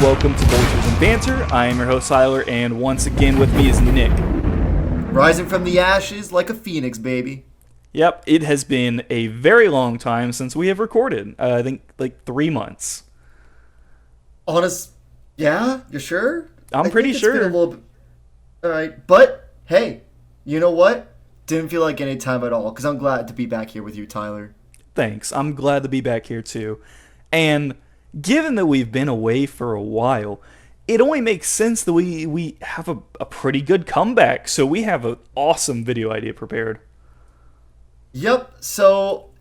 welcome to Vultures and Banter. I am your host, Tyler, and once again with me is Nick. Rising from the ashes like a phoenix, baby. Yep, it has been a very long time since we have recorded. I think like 3 months. Yeah? You're sure? I'm pretty it's sure. Been a little bit... Alright, but hey, you know what? Didn't feel like any time at all, because I'm glad to be back here with you, Tyler. Thanks. I'm glad to be back here too. And given that we've been away for a while, it only makes sense that we have a pretty good comeback. So we have an awesome video idea prepared. Yep, so,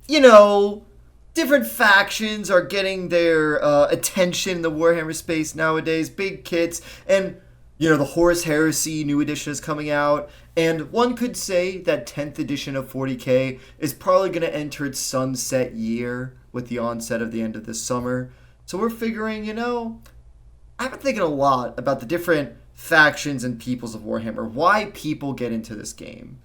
different factions are getting their attention in the Warhammer space nowadays. Big kits, and, the Horus Heresy new edition is coming out. And one could say that 10th edition of 40k is probably going to enter its sunset year with the onset of the end of this summer. So we're figuring, I've been thinking a lot about the different factions and peoples of Warhammer, why people get into this game.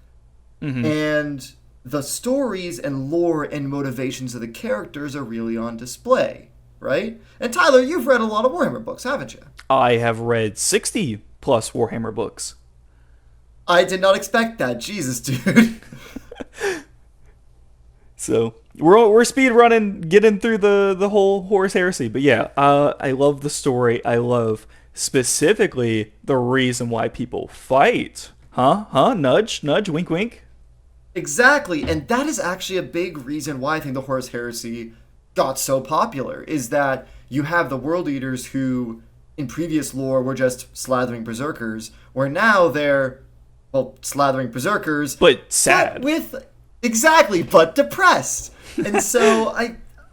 Mm-hmm. And the stories and lore and motivations of the characters are really on display, right? And Tyler, you've read a lot of Warhammer books, haven't you? I have read 60 plus Warhammer books. I did not expect that. Jesus, dude. So we're speed running, getting through the whole Horus Heresy. But yeah, I love the story. I love specifically the reason why people fight. Huh? Nudge, wink, wink. Exactly, and that is actually a big reason why I think the Horus Heresy got so popular, is that you have the world eaters who, in previous lore, were just slathering berserkers, where now they're, slathering berserkers. But sad. But depressed. And so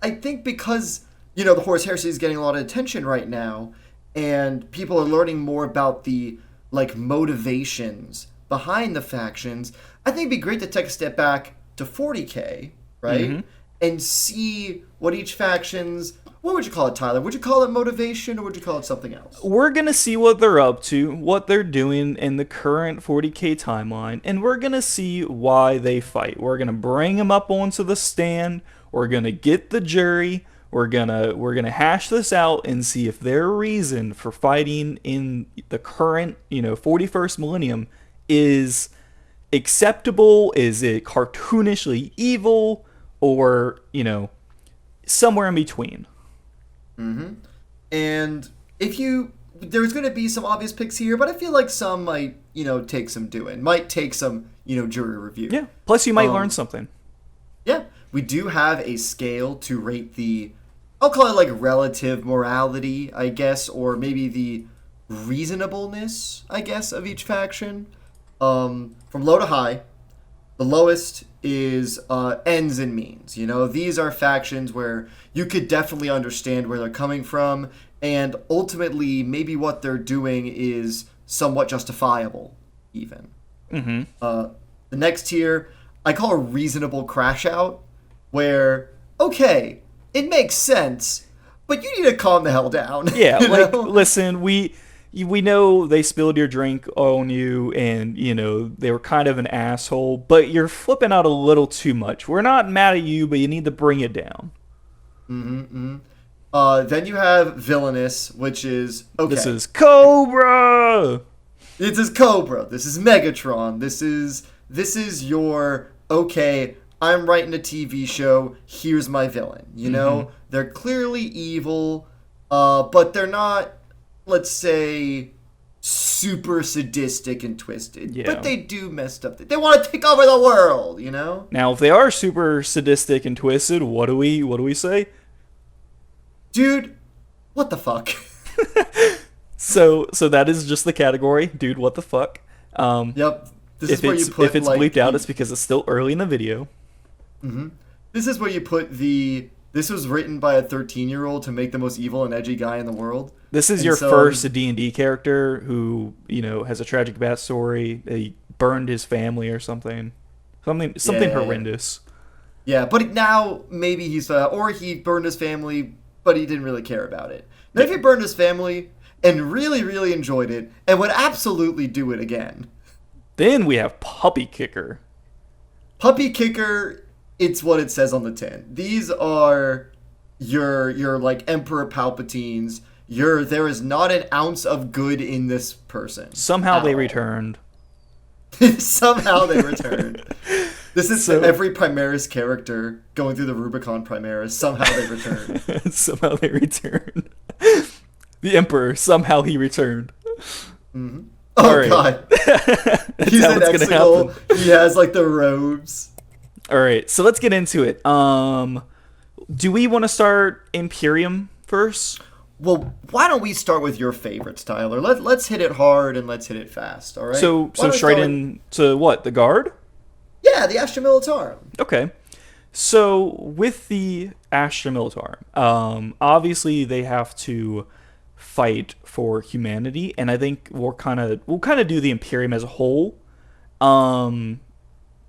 I think because, the Horus Heresy is getting a lot of attention right now, and people are learning more about the, motivations behind the factions, I think it'd be great to take a step back to 40k, right? Mm-hmm. And see what each faction's... What would you call it, Tyler? Would you call it motivation, or would you call it something else? We're going to see what they're up to, what they're doing in the current 40k timeline, and we're going to see why they fight. We're going to bring them up onto the stand. We're going to get the jury. We're going to hash this out and see if their reason for fighting in the current, 41st millennium is acceptable. Is it cartoonishly evil, or, somewhere in between? Mm-hmm. And there's going to be some obvious picks here, but I feel like some might, take some doing. Might take some, jury review. Yeah. Plus, you might learn something. Yeah. We do have a scale to rate the, I'll call it relative morality, I guess, or maybe the reasonableness, I guess, of each faction. From low to high, the lowest is ends and means. These are factions where you could definitely understand where they're coming from, and ultimately maybe what they're doing is somewhat justifiable, even. Mm-hmm. The next tier, I call a reasonable crash out, where, okay, it makes sense, but you need to calm the hell down. Yeah, listen, we know they spilled your drink on you, and, they were kind of an asshole, but you're flipping out a little too much. We're not mad at you, but you need to bring it down. Mm-hmm. Then you have villainous, which is, okay. This is Cobra! This is Cobra. This is Megatron. This is your, okay, I'm writing a TV show, here's my villain. Mm-hmm. They're clearly evil, but they're not, let's say, super sadistic and twisted. Yeah. But they do messed up. They want to take over the world, Now, if they are super sadistic and twisted, what do we say? Dude, what the fuck? So that is just the category, dude, what the fuck? Yep. This is where you put, if it's bleeped out, it's because it's still early in the video. Mm-hmm. This is where you put this was written by a 13-year-old to make the most evil and edgy guy in the world. This is your first D&D character who, has a tragic backstory. He burned his family or something. Something horrendous. Yeah, but now maybe he's... or he burned his family, but he didn't really care about it. Now, if he burned his family and really, really enjoyed it and would absolutely do it again... Then we have Puppy Kicker. Puppy Kicker, it's what it says on the tin. These are your Emperor Palpatines there is not an ounce of good in this person. Somehow at they all. returned. Somehow they returned. This is So- every Primaris character going through the Rubicon Primaris. Somehow they returned. Somehow they returned. The Emperor, somehow he returned. Oh Alright. god. That's He's how an it's gonna Exegol. happen. He has like the robes. Alright, so let's get into it. Do we want to start Imperium first? Well, why don't we start with your favorites, Tyler? Let's hit it hard and let's hit it fast, all right? So Why don't we straight start- into what? The Guard? Yeah, the Astra Militarum. Okay. So with the Astra Militarum, obviously they have to fight for humanity, and I think we'll kind of do the Imperium as a whole,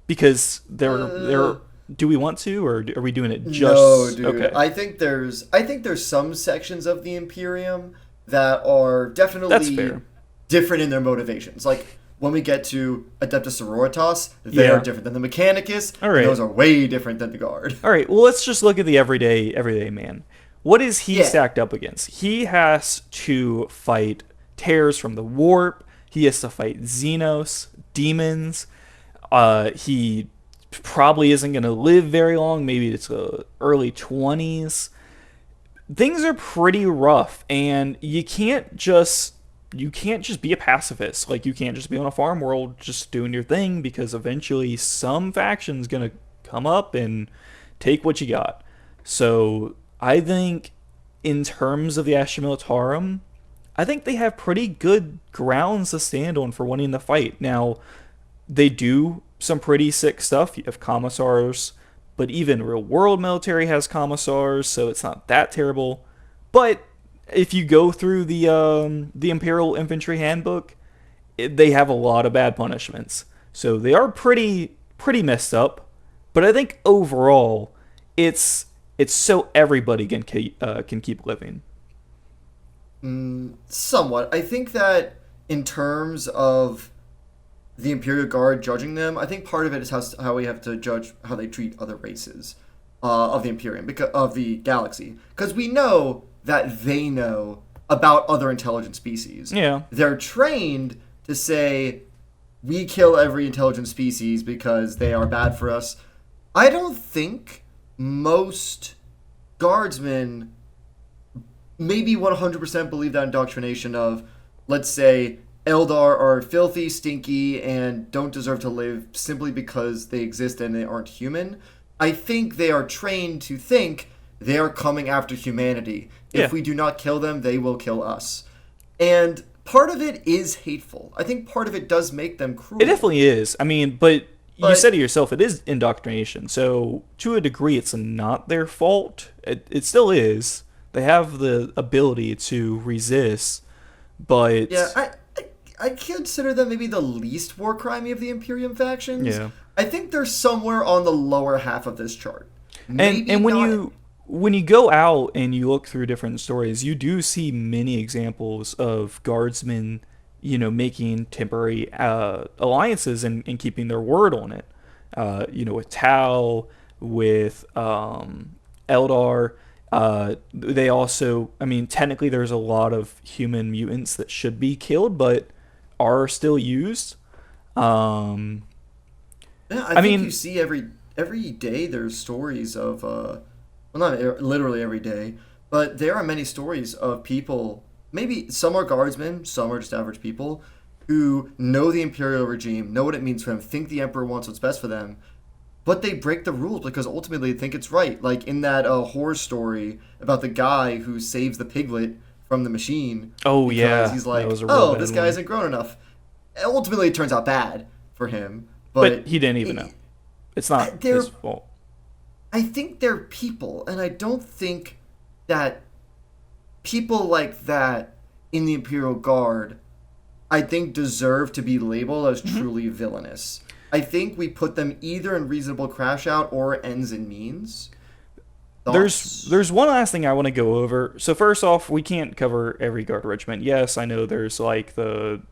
because they're. Do we want to, or are we doing it just? No, dude. Okay. I think there's some sections of the Imperium that are That's definitely fair. different in their motivations. Like when we get to Adeptus Sororitas, they Yeah. are different than the Mechanicus. All right. And those are way different than the Guard. All right. Well, let's just look at the everyday man. What is he Yeah. stacked up against? He has to fight tears from the warp. He has to fight Xenos, demons. He probably isn't going to live very long. Maybe it's early 20s. Things are pretty rough, and you can't just be a pacifist. Like, you can't just be on a farm world just doing your thing, because eventually some faction's going to come up and take what you got. So I think in terms of the Astra Militarum, I think they have pretty good grounds to stand on for winning the fight. Now, they do some pretty sick stuff. You have commissars, but even real world military has commissars, so it's not that terrible. But if you go through the Imperial Infantry Handbook, they have a lot of bad punishments. So they are pretty messed up. But I think overall, it's so everybody can keep living. Somewhat. I think that in terms of the Imperial Guard judging them, I think part of it is how we have to judge how they treat other races of the Imperium, because of the galaxy. Because we know that they know about other intelligent species. Yeah. They're trained to say, we kill every intelligent species because they are bad for us. I don't think most guardsmen maybe 100% believe that indoctrination of, let's say, Eldar are filthy, stinky, and don't deserve to live simply because they exist and they aren't human. I think they are trained to think they are coming after humanity. Yeah. If we do not kill them, they will kill us. And part of it is hateful. I think part of it does make them cruel. It definitely is. I mean, but you But- said it yourself, it is indoctrination. So to a degree, it's not their fault. It still is. They have the ability to resist, but Yeah, I consider them maybe the least war crimey of the Imperium factions. Yeah. I think they're somewhere on the lower half of this chart. Maybe and not- when you go out and you look through different stories, you do see many examples of guardsmen, making temporary alliances and keeping their word on it. With Tau, with Eldar. They also, I mean, technically there's a lot of human mutants that should be killed, but are still used. Yeah, I think mean- you see every day there's stories of well, not literally every day, but there are many stories of people. Maybe some are guardsmen, some are just average people who know the imperial regime, know what it means for them, think the emperor wants what's best for them, but they break the rules because ultimately they think it's right. Like in that horror story about the guy who saves the piglet from the machine. Oh, because yeah, he's that like, was a real oh, bad this guy one. isn't grown enough. And ultimately, it turns out bad for him. But he didn't even know. It's not they're- his fault. I think they're people, and I don't think that people like that in the Imperial Guard, I think, deserve to be labeled as truly villainous. I think we put them either in reasonable crash out or ends and means. Thoughts? There's one last thing I want to go over. So first off, we can't cover every guard regiment. Yes, I know there's like the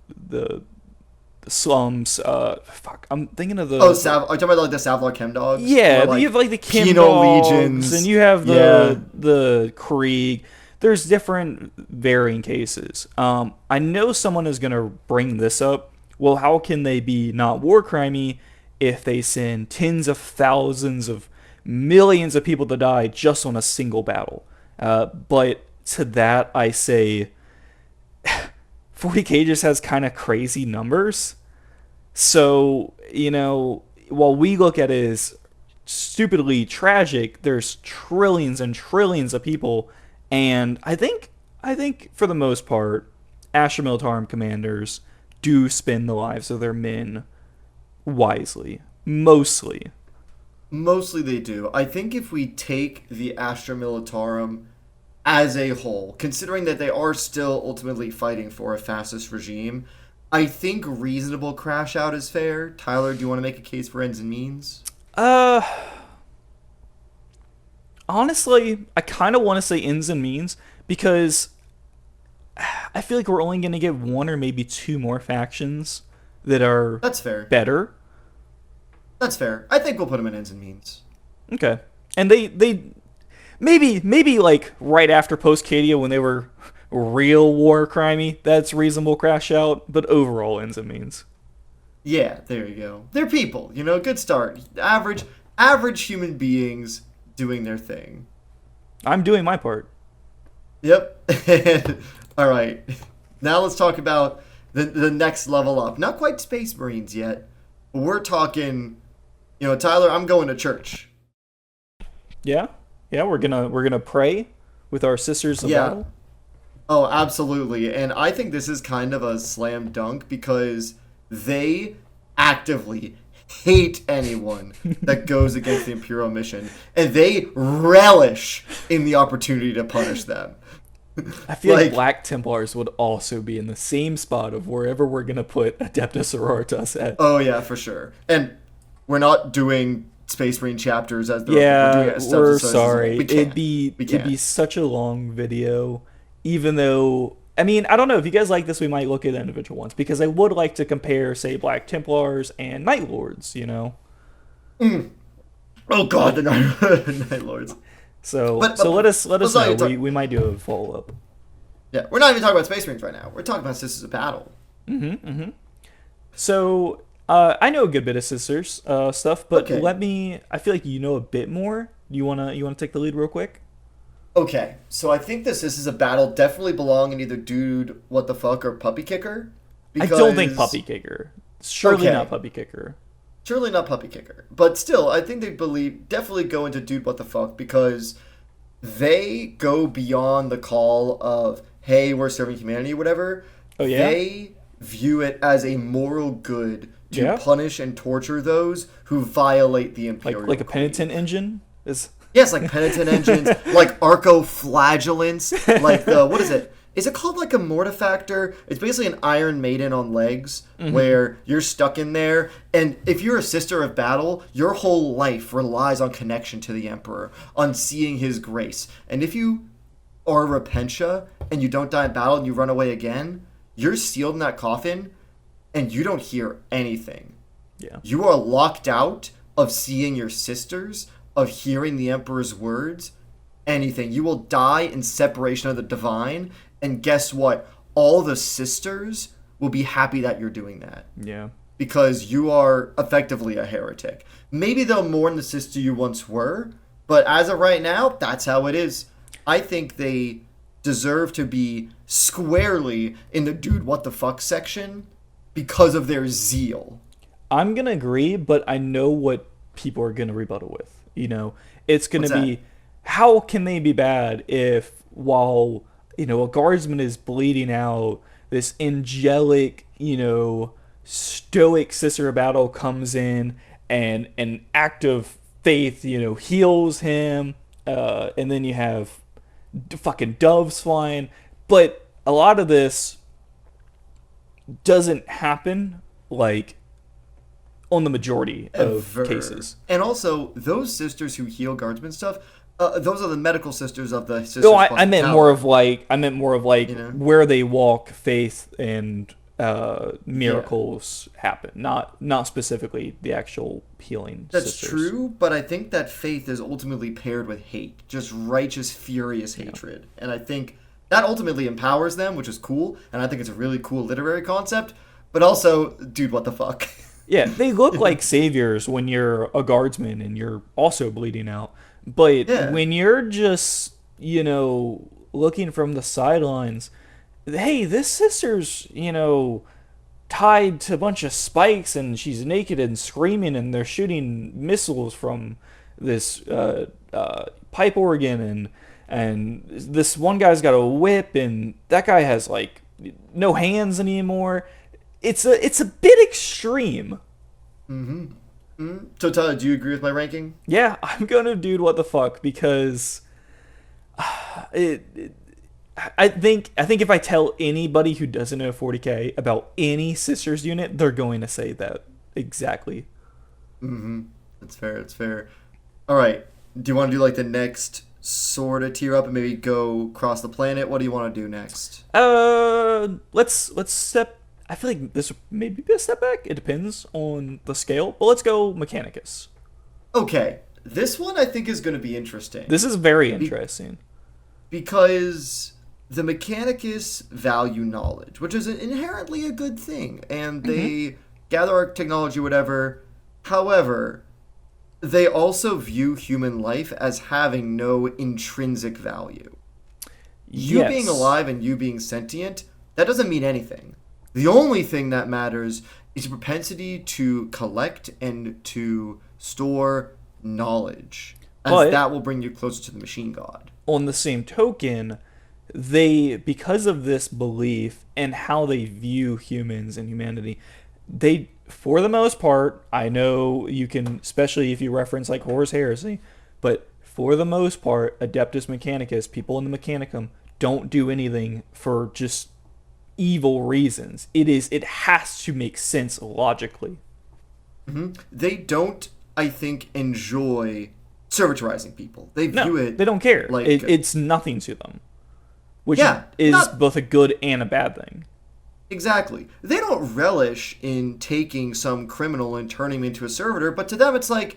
slums. Fuck, I'm thinking of the. Oh, are you talking about like the Savlar Chem dogs? Yeah, Or, you have like the Kim Penal dogs, legions. and you have the Krieg. there's different varying cases. I know someone is going to bring this up. Well, how can they be not war crimey if they send tens of thousands of millions of people to die just on a single battle? But to that, I say 40K just has kind of crazy numbers. So, while we look at it as stupidly tragic, there's trillions and trillions of people, and I think for the most part, Astra Militarum commanders do spend the lives of their men wisely. Mostly. Mostly they do. I think if we take the Astra Militarum as a whole, considering that they are still ultimately fighting for a fascist regime, I think reasonable crash out is fair. Tyler, do you want to make a case for ends and means? Honestly, I kind of want to say ends and means because I feel like we're only going to get one or maybe two more factions that are That's fair. better. That's fair. I think we'll put them in ends and means. Okay. And they maybe like right after post Cadia when they were real war crimey, that's reasonable crash out, but overall ends and means. Yeah, there you go. They're people, good start. Average human beings doing their thing. I'm doing my part. Yep. All right. Now let's talk about the next level up. Not quite Space Marines yet, but we're talking, Tyler, I'm going to church. Yeah. Yeah, we're gonna pray with our sisters of battle. Oh, absolutely. And I think this is kind of a slam dunk because they actively hate anyone that goes against the Imperial mission, and they relish in the opportunity to punish them. I feel like Black Templars would also be in the same spot of wherever we're going to put Adeptus Sororitas at. Oh, yeah, for sure. And we're not doing Space Marine chapters as the we're sorry. It'd be such a long video, even though I don't know if you guys like this. We might look at individual ones because I would like to compare, say, Black Templars and Night Lords. Oh God, the Night Lords. So let us know. We might do a follow up. Yeah, we're not even talking about Space Marines right now. We're talking about Sisters of Battle. So I know a good bit of Sisters stuff, but Okay. I feel like you know a bit more. You wanna take the lead real quick? Okay, so I think this is a battle definitely belong in either Dude What the Fuck or Puppy Kicker. I don't think Puppy Kicker. Surely not Puppy Kicker. Surely not Puppy Kicker. But still, I think they definitely go into Dude What the Fuck because they go beyond the call of, hey, we're serving humanity or whatever. Oh, yeah? They view it as a moral good to punish and torture those who violate the Imperial like a penitent engine is. Yes, like penitent engines, like arcoflagellants, like what is it? Is it called like a mortifactor? It's basically an Iron Maiden on legs where you're stuck in there. And if you're a sister of battle, your whole life relies on connection to the Emperor, on seeing his grace. And if you are a Repentia and you don't die in battle and you run away again, you're sealed in that coffin and you don't hear anything. Yeah. You are locked out of seeing your sisters, of hearing the Emperor's words, anything. You will die in separation of the divine, and guess what? All the sisters will be happy that you're doing that. Yeah. Because you are effectively a heretic. Maybe they'll mourn the sister you once were, but as of right now, that's how it is. I think they deserve to be squarely in the Dude What the Fuck section because of their zeal. I'm going to agree, but I know what people are going to rebuttal with. It's going to be, how can they be bad if while, a guardsman is bleeding out, this angelic, stoic sister of battle comes in and an act of faith, heals him. And then you have fucking doves flying. But a lot of this doesn't happen like on the majority of cases. And also, those sisters who heal guardsmen stuff, those are the medical sisters of the sisters. No, I meant more of like where they walk, faith, and miracles happen, not specifically the actual healing That's sisters. true, but I think that faith is ultimately paired with hate, just righteous, furious hatred. And I think that ultimately empowers them, which is cool, and I think it's a really cool literary concept, but also, dude, what the fuck? Yeah, they look like saviors when you're a guardsman and you're also bleeding out. But Yeah. when you're just, looking from the sidelines, hey, this sister's, tied to a bunch of spikes and she's naked and screaming and they're shooting missiles from this pipe organ and this one guy's got a whip and that guy has like no hands anymore. It's a bit extreme. So, Tyler, do you agree with my ranking? Yeah, I'm gonna dude what the fuck because it I think if I tell anybody who doesn't know 40k about any sisters unit, they're going to say that exactly. It's fair, it's fair. All right, do you want to do like the next sort of tier up and maybe go across the planet? What do you want to do next? Let's step. I feel like this may be a step back. It depends on the scale, but let's go Mechanicus. Okay, this one I think is going to be interesting. This is very interesting. Because the Mechanicus value knowledge, which is inherently a good thing, and they gather our technology, whatever. However, they also view human life as having no intrinsic value. You Yes. being alive and you being sentient, that doesn't mean anything. The only thing that matters is your propensity to collect and to store knowledge, as But- that will bring you closer to the machine god. On the same token, they, because of this belief and how they view humans and humanity, they, for the most part, I know you can, especially if you reference like Horus Heresy, but for the most part, Adeptus Mechanicus, people in the Mechanicum, don't do anything for just evil reasons. It has to make sense logically. They don't, I think, enjoy servitorizing people. They No, view it they don't care. like It's nothing to them, which Yeah, is not- both a good and a bad thing. exactly. They don't relish in taking some criminal and turning him into a servitor, but to them it's like,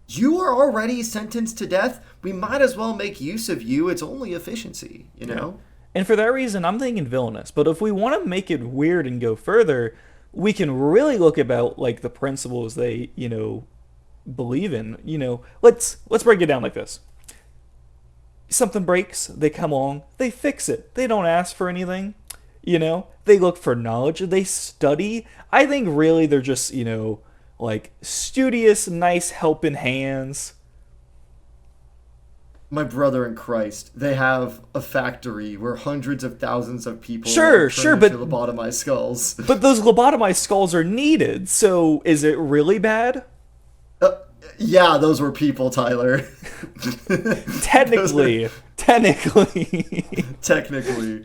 you are already sentenced to death. We might as well make use of you. It's only efficiency, you know? And for that reason, I'm thinking villainous. But if we want to make it weird and go further, we can really look about like the principles they, believe in. Let's break it down like this. Something breaks, they come along, they fix it. They don't ask for anything. They look for knowledge, they study. I think really they're just, like studious, nice helping hands. My brother in Christ, they have a factory where hundreds of thousands of people Sure, are sure, turned but- into lobotomized skulls. But those lobotomized skulls are needed, so is it really bad? Yeah, those were people, Tyler. Technically. Technically.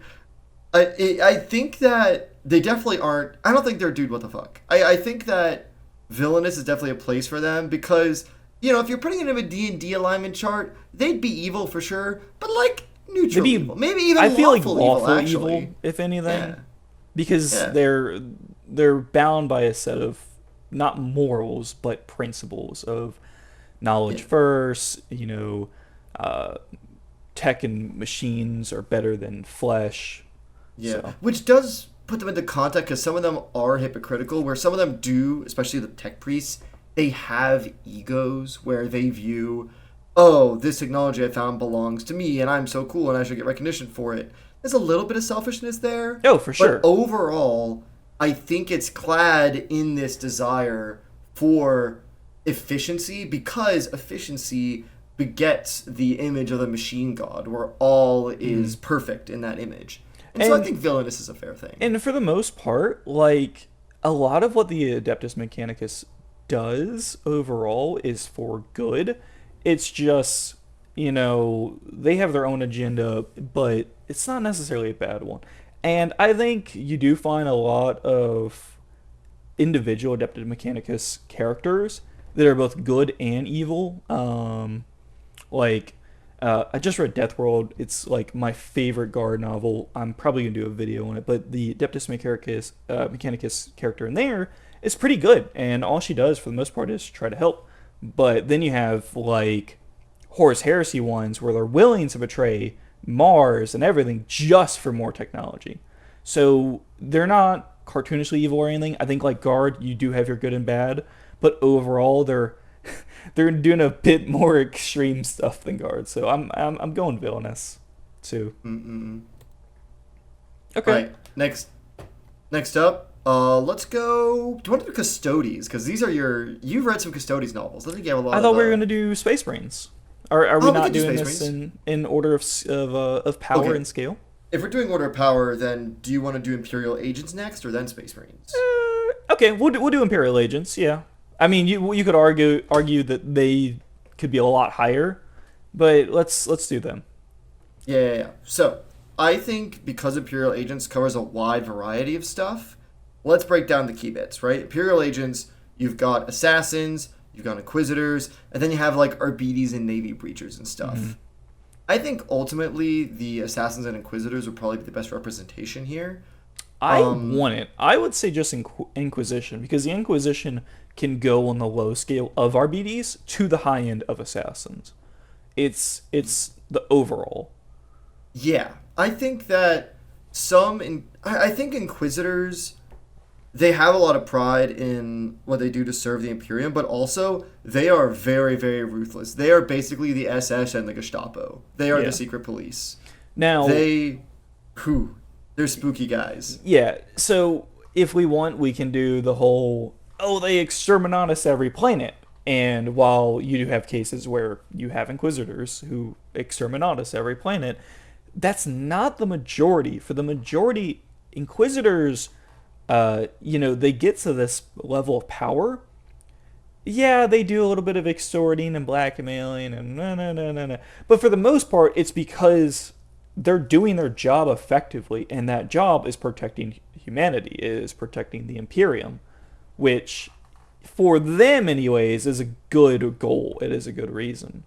I think that they definitely aren't. I don't think they're dude, what the fuck. I think that villainous is definitely a place for them because, if you're putting it in a D&D alignment chart, they'd be evil for sure, but like neutral Maybe- evil. Maybe even I feel like lawful lawful evil, evil, actually. if anything, Yeah. because Yeah. they're bound by a set of not morals but principles of knowledge first. Tech and machines are better than flesh. Yeah, So. which does put them into context because some of them are hypocritical, where some of them do, especially the tech priests, they have egos where they view, oh, this technology I found belongs to me and I'm so cool and I should get recognition for it. There's a little bit of selfishness there. Oh, for sure. But overall, I think it's clad in this desire for efficiency because efficiency begets the image of the machine god where all is perfect in that image. And so I And- think villainous is a fair thing. And for the most part, like a lot of what the Adeptus Mechanicus does overall is for good. It's just, they have their own agenda, but it's not necessarily a bad one. And I think you do find a lot of individual Adeptus Mechanicus characters that are both good and evil. Like I just read Death World. It's like my favorite guard novel. I'm probably gonna do a video on it, but the Adeptus Mechanicus character in there is pretty good, and all she does for the most part is try to help. But then you have like Horus Heresy ones where they're willing to betray Mars and everything just for more technology. So they're not cartoonishly evil or anything. I think like Guard, you do have your good and bad, but overall they're doing a bit more extreme stuff than Guard. So I'm going villainous too. Mm-mm. Okay. All right, next up, let's go. Do you want to do Custodes? Because these are you've read some Custodes novels. I think you have a lot. I thought we were gonna do Space Marines. Are we not doing this in order of power Okay. and scale? If we're doing Order of Power, then do you want to do Imperial Agents next, or then Space Marines? Okay, we'll do Imperial Agents. Yeah, I mean you could argue that they could be a lot higher, but let's do them. Yeah. So I think because Imperial Agents covers a wide variety of stuff, let's break down the key bits. Right, Imperial Agents, you've got assassins, you've got inquisitors, and then you have like Arbites and Navy breachers and stuff. Mm-hmm. I think ultimately the assassins and inquisitors would probably be the best representation here. I want it. I would say just Inquisition, because the Inquisition can go on the low scale of Arbites to the high end of assassins. It's the overall. Yeah, I think that I think inquisitors, they have a lot of pride in what they do to serve the Imperium, but also they are very, very ruthless. They are basically the SS and the Gestapo. They are the secret police. Now they're spooky guys. Yeah, so if we want, we can do the whole, they exterminate us every planet. And while you do have cases where you have Inquisitors who exterminate us every planet, that's not the majority. For the majority, Inquisitors, they get to this level of power. Yeah, they do a little bit of extorting and blackmailing and no. But for the most part, it's because they're doing their job effectively, and that job is protecting humanity, is protecting the Imperium, which, for them anyways, is a good goal. It is a good reason.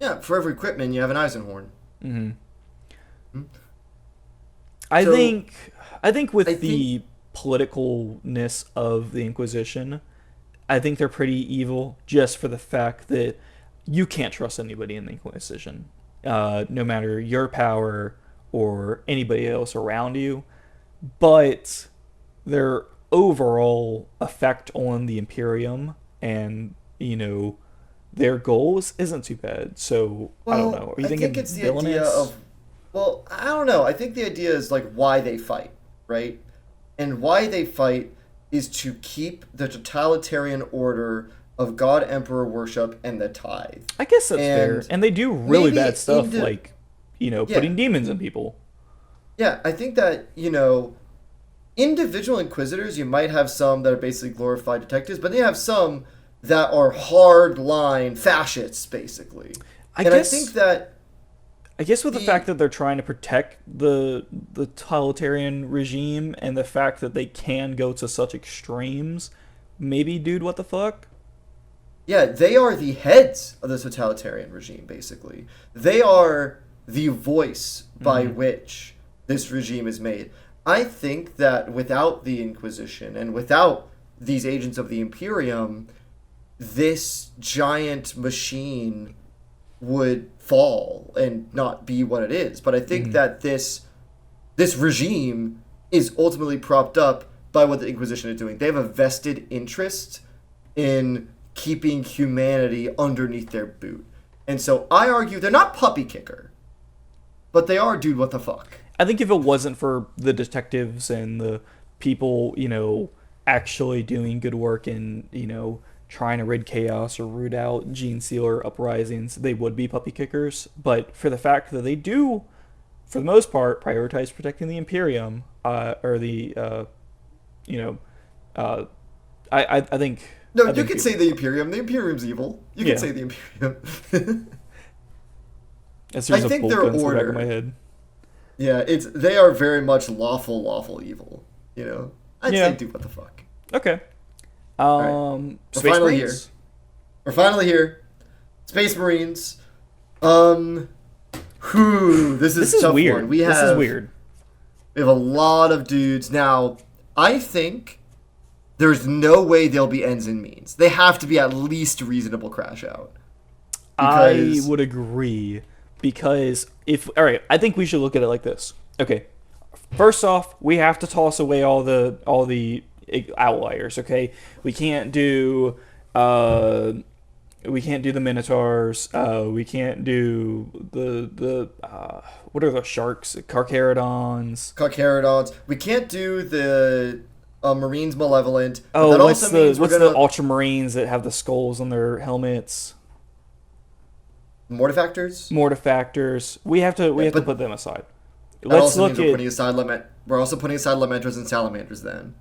Yeah, for every equipment, you have an Eisenhorn. Mm-hmm. Mm-hmm. I think with the politicalness of the Inquisition, I think they're pretty evil just for the fact that you can't trust anybody in the Inquisition, no matter your power or anybody else around you. But their overall effect on the Imperium and, their goals isn't too bad. So, I don't know. Are you thinking it's the villainous? idea of... Well, I don't know. I think the idea is, like, why they fight, right? And why they fight is to keep the totalitarian order of God Emperor worship and the tithe. I guess that's fair. And they do really bad stuff, like, putting demons in people. Yeah, I think that, individual inquisitors, you might have some that are basically glorified detectives, but they have some that are hard-line fascists, basically. I guess with the fact that they're trying to protect the totalitarian regime and the fact that they can go to such extremes, maybe, dude, what the fuck? Yeah, they are the heads of the totalitarian regime, basically. They are the voice by which this regime is made. I think that without the Inquisition and without these agents of the Imperium, this giant machine would fall and not be what it is. But I think that this regime is ultimately propped up by what the Inquisition is doing. They have a vested interest in keeping humanity underneath their boot. And so I argue they're not puppy kicker, but they are dude what the fuck. I think if it wasn't for the detectives and the people, actually doing good work and, trying to rid chaos or root out Gene Sealer uprisings, they would be puppy kickers. But for the fact that they do, for the most part, prioritize protecting the Imperium, I think... No, you could say the Imperium. The Imperium's evil. You can say the Imperium. I think their order... The back of my head. Yeah, they are very much lawful evil. I'd say do what the fuck. Okay. Right. Space Marines? We're finally here. Space Marines. Um, this is This a is tough weird. one. This is weird. We have a lot of dudes now. I think there's no way they'll be ends and means. They have to be at least reasonable crash out. I Because would agree because if all right, I think we should look at it like this. Okay, first off, we have to toss away all the outliers. Okay, we can't do we can't do the minotaurs. We can't do the what are the sharks? Carcharodons. Carcharodons. We can't do the Marines Malevolent. But Oh, that what's also the means what's we're the gonna ultramarines that have the skulls on their helmets? Mortifactors. Mortifactors. We have to But put them aside. that Let's also look means we're at putting aside We're also putting aside Lamentors and Salamanders then.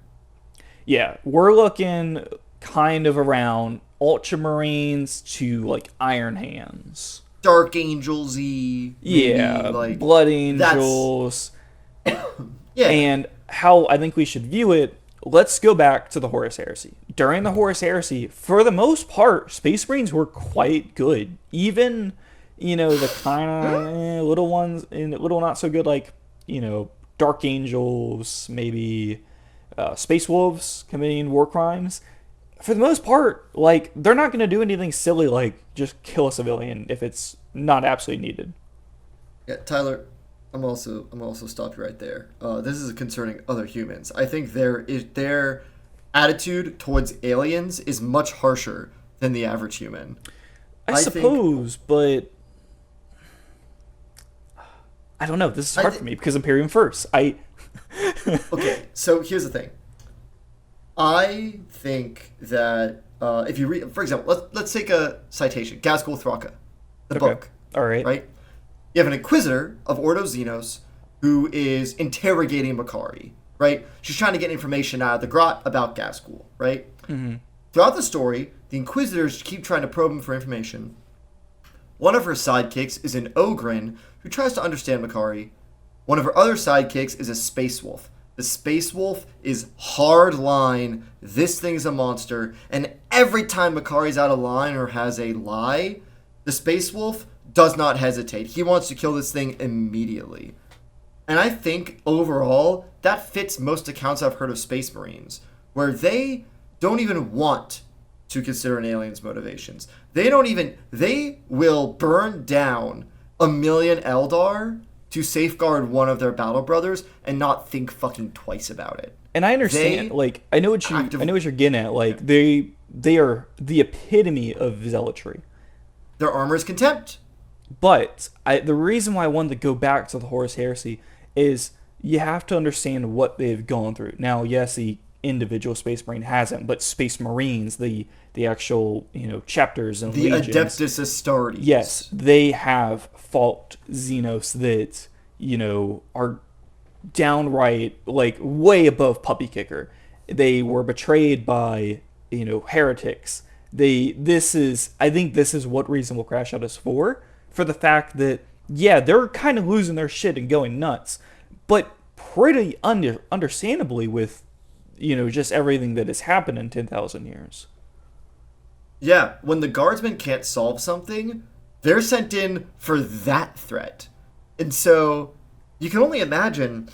yeah, we're looking kind of around ultramarines to like iron hands. Dark Angels y, Yeah, maybe like blood that's angels. yeah. And how I think we should view it, let's go back to the Horus Heresy. During the Horus Heresy, for the most part, Space Marines were quite good. Even, the kind of little ones and little not so good, like, Dark Angels, maybe Space Wolves committing war crimes. For the most part, like, they're not going to do anything silly like just kill a civilian if it's not absolutely needed. Yeah, Tyler, I'm also stopped you right there. This is concerning other humans. I think their attitude towards aliens is much harsher than the average human. I suppose, but I don't know. This is hard for me because Imperium first. Okay, so here's the thing. I think that if you read, for example, let's take a citation, Gaskell Thraka, the book, All right. right? You have an Inquisitor of Ordo Xenos who is interrogating Makari, right? She's trying to get information out of the Grot about Gaskell, right? Mm-hmm. Throughout the story, the Inquisitors keep trying to probe him for information. One of her sidekicks is an Ogren who tries to understand Makari. One of her other sidekicks is a Space Wolf. The Space Wolf is hard line, this thing's a monster, and every time Makari's out of line or has a lie, the Space Wolf does not hesitate. He wants to kill this thing immediately. And I think overall, that fits most accounts I've heard of Space Marines, where they don't even want to consider an alien's motivations. They will burn down 1,000,000 Eldar to safeguard one of their battle brothers and not think fucking twice about it. And I understand. I know what you're getting at. Like they are the epitome of zealotry. Their armor is contempt. But the reason why I wanted to go back to the Horus Heresy is you have to understand what they've gone through. Now, yes, the individual Space Marine hasn't, but Space Marines, the actual chapters and the legions, Adeptus Astartes. yes, they have fought Xenos that are downright like way above puppy kicker. They were betrayed by heretics. I think this is what Reasonable Crash Out is for the fact that yeah, they're kind of losing their shit and going nuts, but pretty understandably with just everything that has happened in 10,000 years. Yeah, when the guardsmen can't solve something, they're sent in for that threat. And so you can only imagine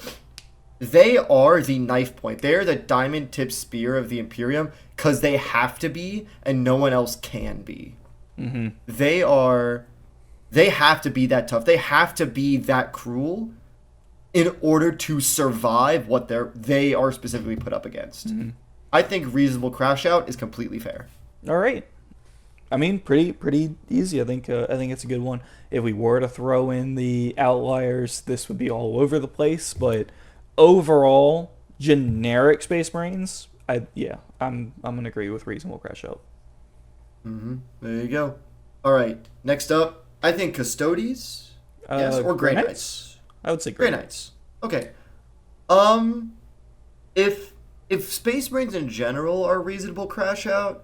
they are the knife point. They're the diamond tip spear of the Imperium because they have to be and no one else can be. Mm-hmm. They have to be that tough. They have to be that cruel in order to survive what they are specifically put up against. Mm-hmm. I think Reasonable Crash Out is completely fair. All right. I mean, pretty easy. I think it's a good one. If we were to throw in the outliers, this would be all over the place. But overall, generic Space Marines, I'm gonna agree with Reasonable Crash Out. Mm-hmm. There you go. All right. Next up, I think Custodes. Yes, or Grey Knights. I would say Grey Knights. Okay. If Space Marines in general are Reasonable Crash Out,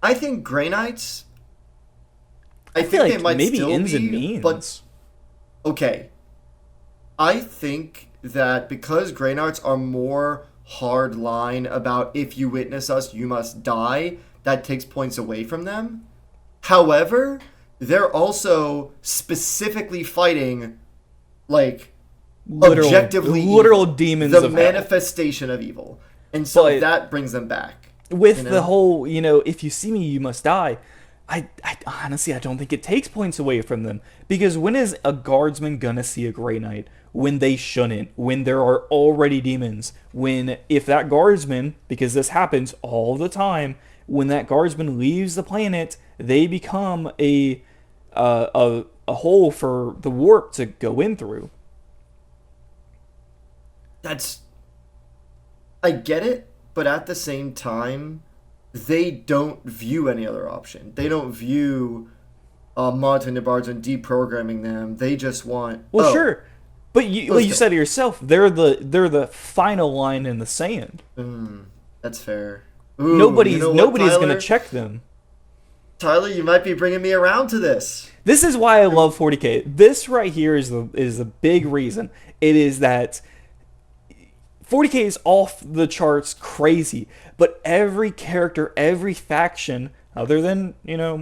I think Grey Knights. I think like they might maybe still ends be, and means. but okay. I think that because Grey Knights are more hard line about if you witness us, you must die, that takes points away from them. However, they're also specifically fighting like objectively literal evil, demons the of hell. manifestation of evil, and so But that brings them back. with You the know, whole, if you see me, you must die. I honestly, I don't think it takes points away from them, because when is a guardsman gonna see a Grey Knight when they shouldn't? When there are already demons? When if that guardsman, because this happens all the time, when that guardsman leaves the planet, they become a hole for the warp to go in through. that's I get it, but at the same time, they don't view any other option. They don't view monitoring the bards and deprogramming them. They just want Well, sure, but let's you go. said it yourself. They're the final line in the sand. That's fair. Ooh, Nobody's you know what, nobody's Tyler? gonna check them. Tyler, you might be bringing me around to this. This is why I love 40K. This right here is the big reason. It is that 40K is off the charts crazy, but every character, every faction, other than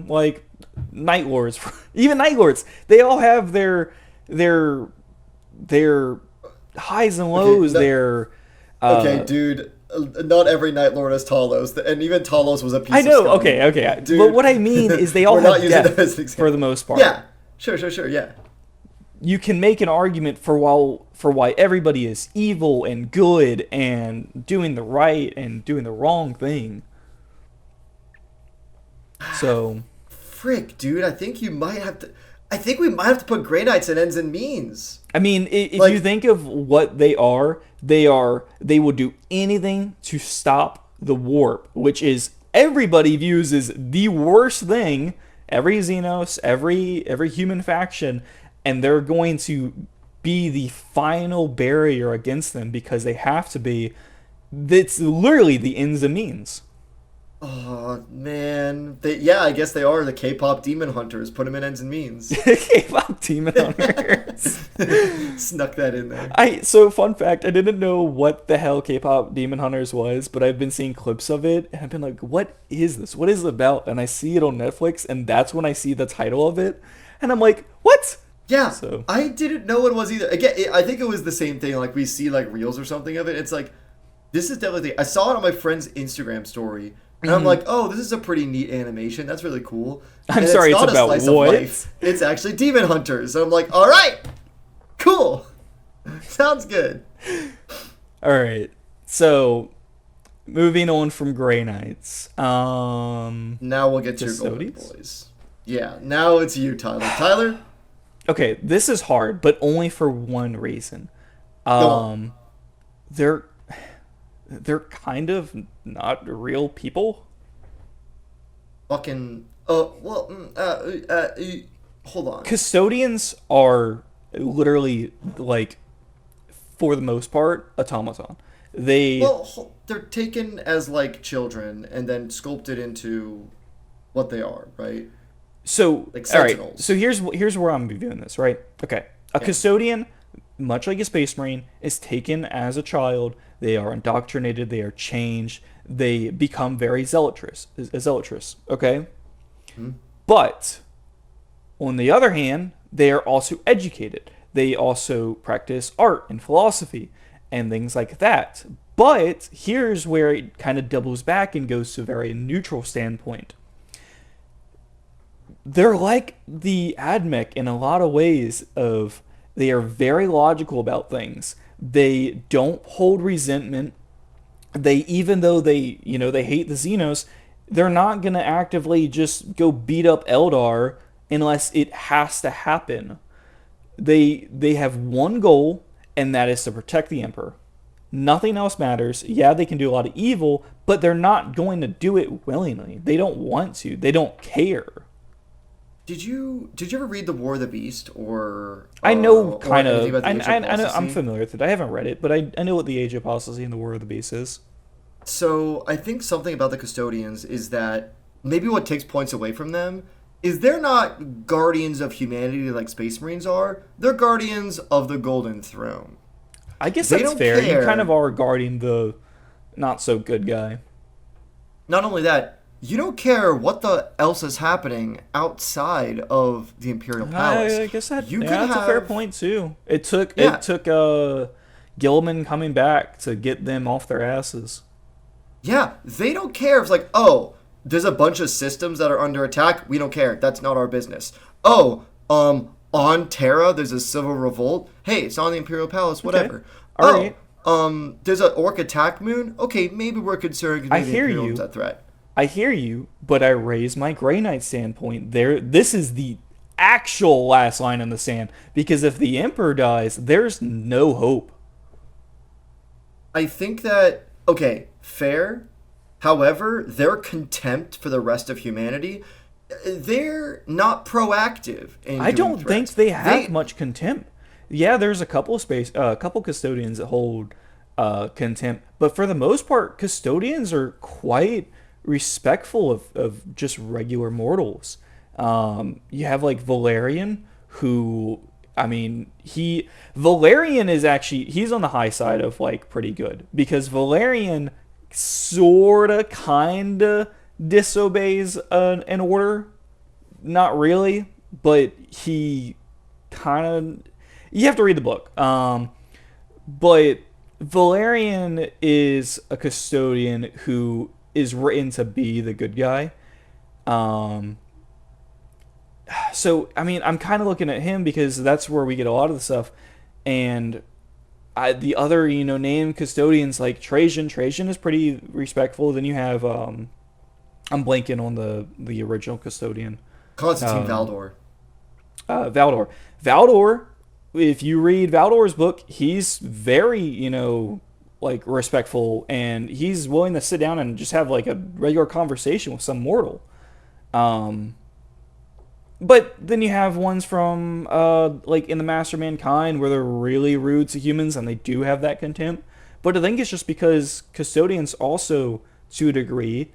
like Night Lords, even Night Lords, they all have their highs and lows. no- Their Okay, dude. Not every Night Lord is Talos, and even Talos was a piece I of know. scum. Okay. Dude. But what I mean is they all We're have not using depth that as an example. for the most part. Yeah, sure, yeah. You can make an argument for why everybody is evil and good and doing the right and doing the wrong thing. So, Frick, dude, I think you might have to. I think we might have to put Grey Knights in ends and means. I mean, if Like- you think of what they will do anything to stop the warp, which is everybody views as the worst thing. Every Xenos, every human faction, and they're going to be the final barrier against them because they have to be. It's literally the ends and means. Oh man, I guess they are the K-pop demon hunters. Put them in ends and means. K-pop demon hunters. Snuck that in there. So fun fact, I didn't know what the hell K-pop demon hunters was, but I've been seeing clips of it and I've been like, what is this? What is it about? And I see it on Netflix, and that's when I see the title of it, and I'm like, what? Yeah, So- I didn't know what it was either. Again, I think it was the same thing. Like we see like reels or something of it. It's like this is definitely. I saw it on my friend's Instagram story, and I'm like, oh, this is a pretty neat animation. That's really cool. I'm And sorry, it's not a about slice of what? life. It's actually demon hunters. And I'm like, all right, cool, sounds good. All right, so moving on from Grey Knights. Now we'll get to your golden Custodians? boys. Yeah, now it's you, Tyler. Tyler, Okay, this is hard, but only for one reason. on. They're kind of not real people. fucking. Hold on. Custodians are literally, like, for the most part, automaton. They're taken as like children and then sculpted into what they are, right? So, Like all right. sentinels. So here's where I'm viewing this, right? Okay, a custodian, much like a space marine, is taken as a child. They are indoctrinated. They are changed. They become very zealotrous. Okay, but on the other hand, they are also educated. They also practice art and philosophy and things like that. But here's where it kind of doubles back and goes to a very neutral standpoint. They're like the Admech in a lot of ways of they are very logical about things. They don't hold resentment. Even though they hate the Xenos, they're not going to actively just go beat up Eldar unless it has to happen. They have one goal, and that is to protect the Emperor. Nothing else matters. Yeah, they can do a lot of evil, but they're not going to do it willingly. They don't want to. They don't care. Did you ever read The War of the Beast or I know or kind of. anything about the Age of I know. I'm Apostasy? familiar with it. I haven't read it, but I know what the Age of Apostasy and the War of the Beast is. So I think something about the Custodians is that maybe what takes points away from them is they're not guardians of humanity like Space Marines are. They're guardians of the Golden Throne. I guess They that's don't fair. You care. kind of are guarding the not so good guy. Not only that, you don't care what the else is happening outside of the Imperial Palace. I guess that You yeah, could that's a fair have, point too. It took yeah, Gilman coming back to get them off their asses. yeah. They don't care. It's like, oh, there's a bunch of systems that are under attack. We don't care. That's not our business. Oh, on Terra, there's a civil revolt. Hey, it's on the Imperial Palace. Okay, Whatever. all Oh, right. there's an orc attack moon. Okay, maybe we're concerned I because maybe the hear Imperial is you. a threat. I hear you, but I raise my Grey Knight standpoint. This is the actual last line in the sand because if the Emperor dies, there's no hope. I think that okay, fair. However, their contempt for the rest of humanity, they're not proactive in I doing don't think threats. they have much contempt. Yeah, there's a couple custodians that hold contempt, but for the most part, custodians are quite respectful of just regular mortals. You have like Valerian, who I mean, Valerian is actually he's on the high side of like pretty good because Valerian sorta kinda disobeys an order, not really, but he kind of you have to read the book. But Valerian is a custodian who is written to be the good guy. Um, so I mean, I'm kind of looking at him because that's where we get a lot of the stuff, and the other named custodians like Trajan. Trajan is pretty respectful. Then you have I'm blanking on the original custodian. Constantine Um, Valdor. Valdor. Valdor, if you read Valdor's book, he's very, like respectful and he's willing to sit down and just have like a regular conversation with some mortal. Um, but then you have ones from like in the Master Mankind where they're really rude to humans and they do have that contempt. But I think it's just because custodians also, to a degree,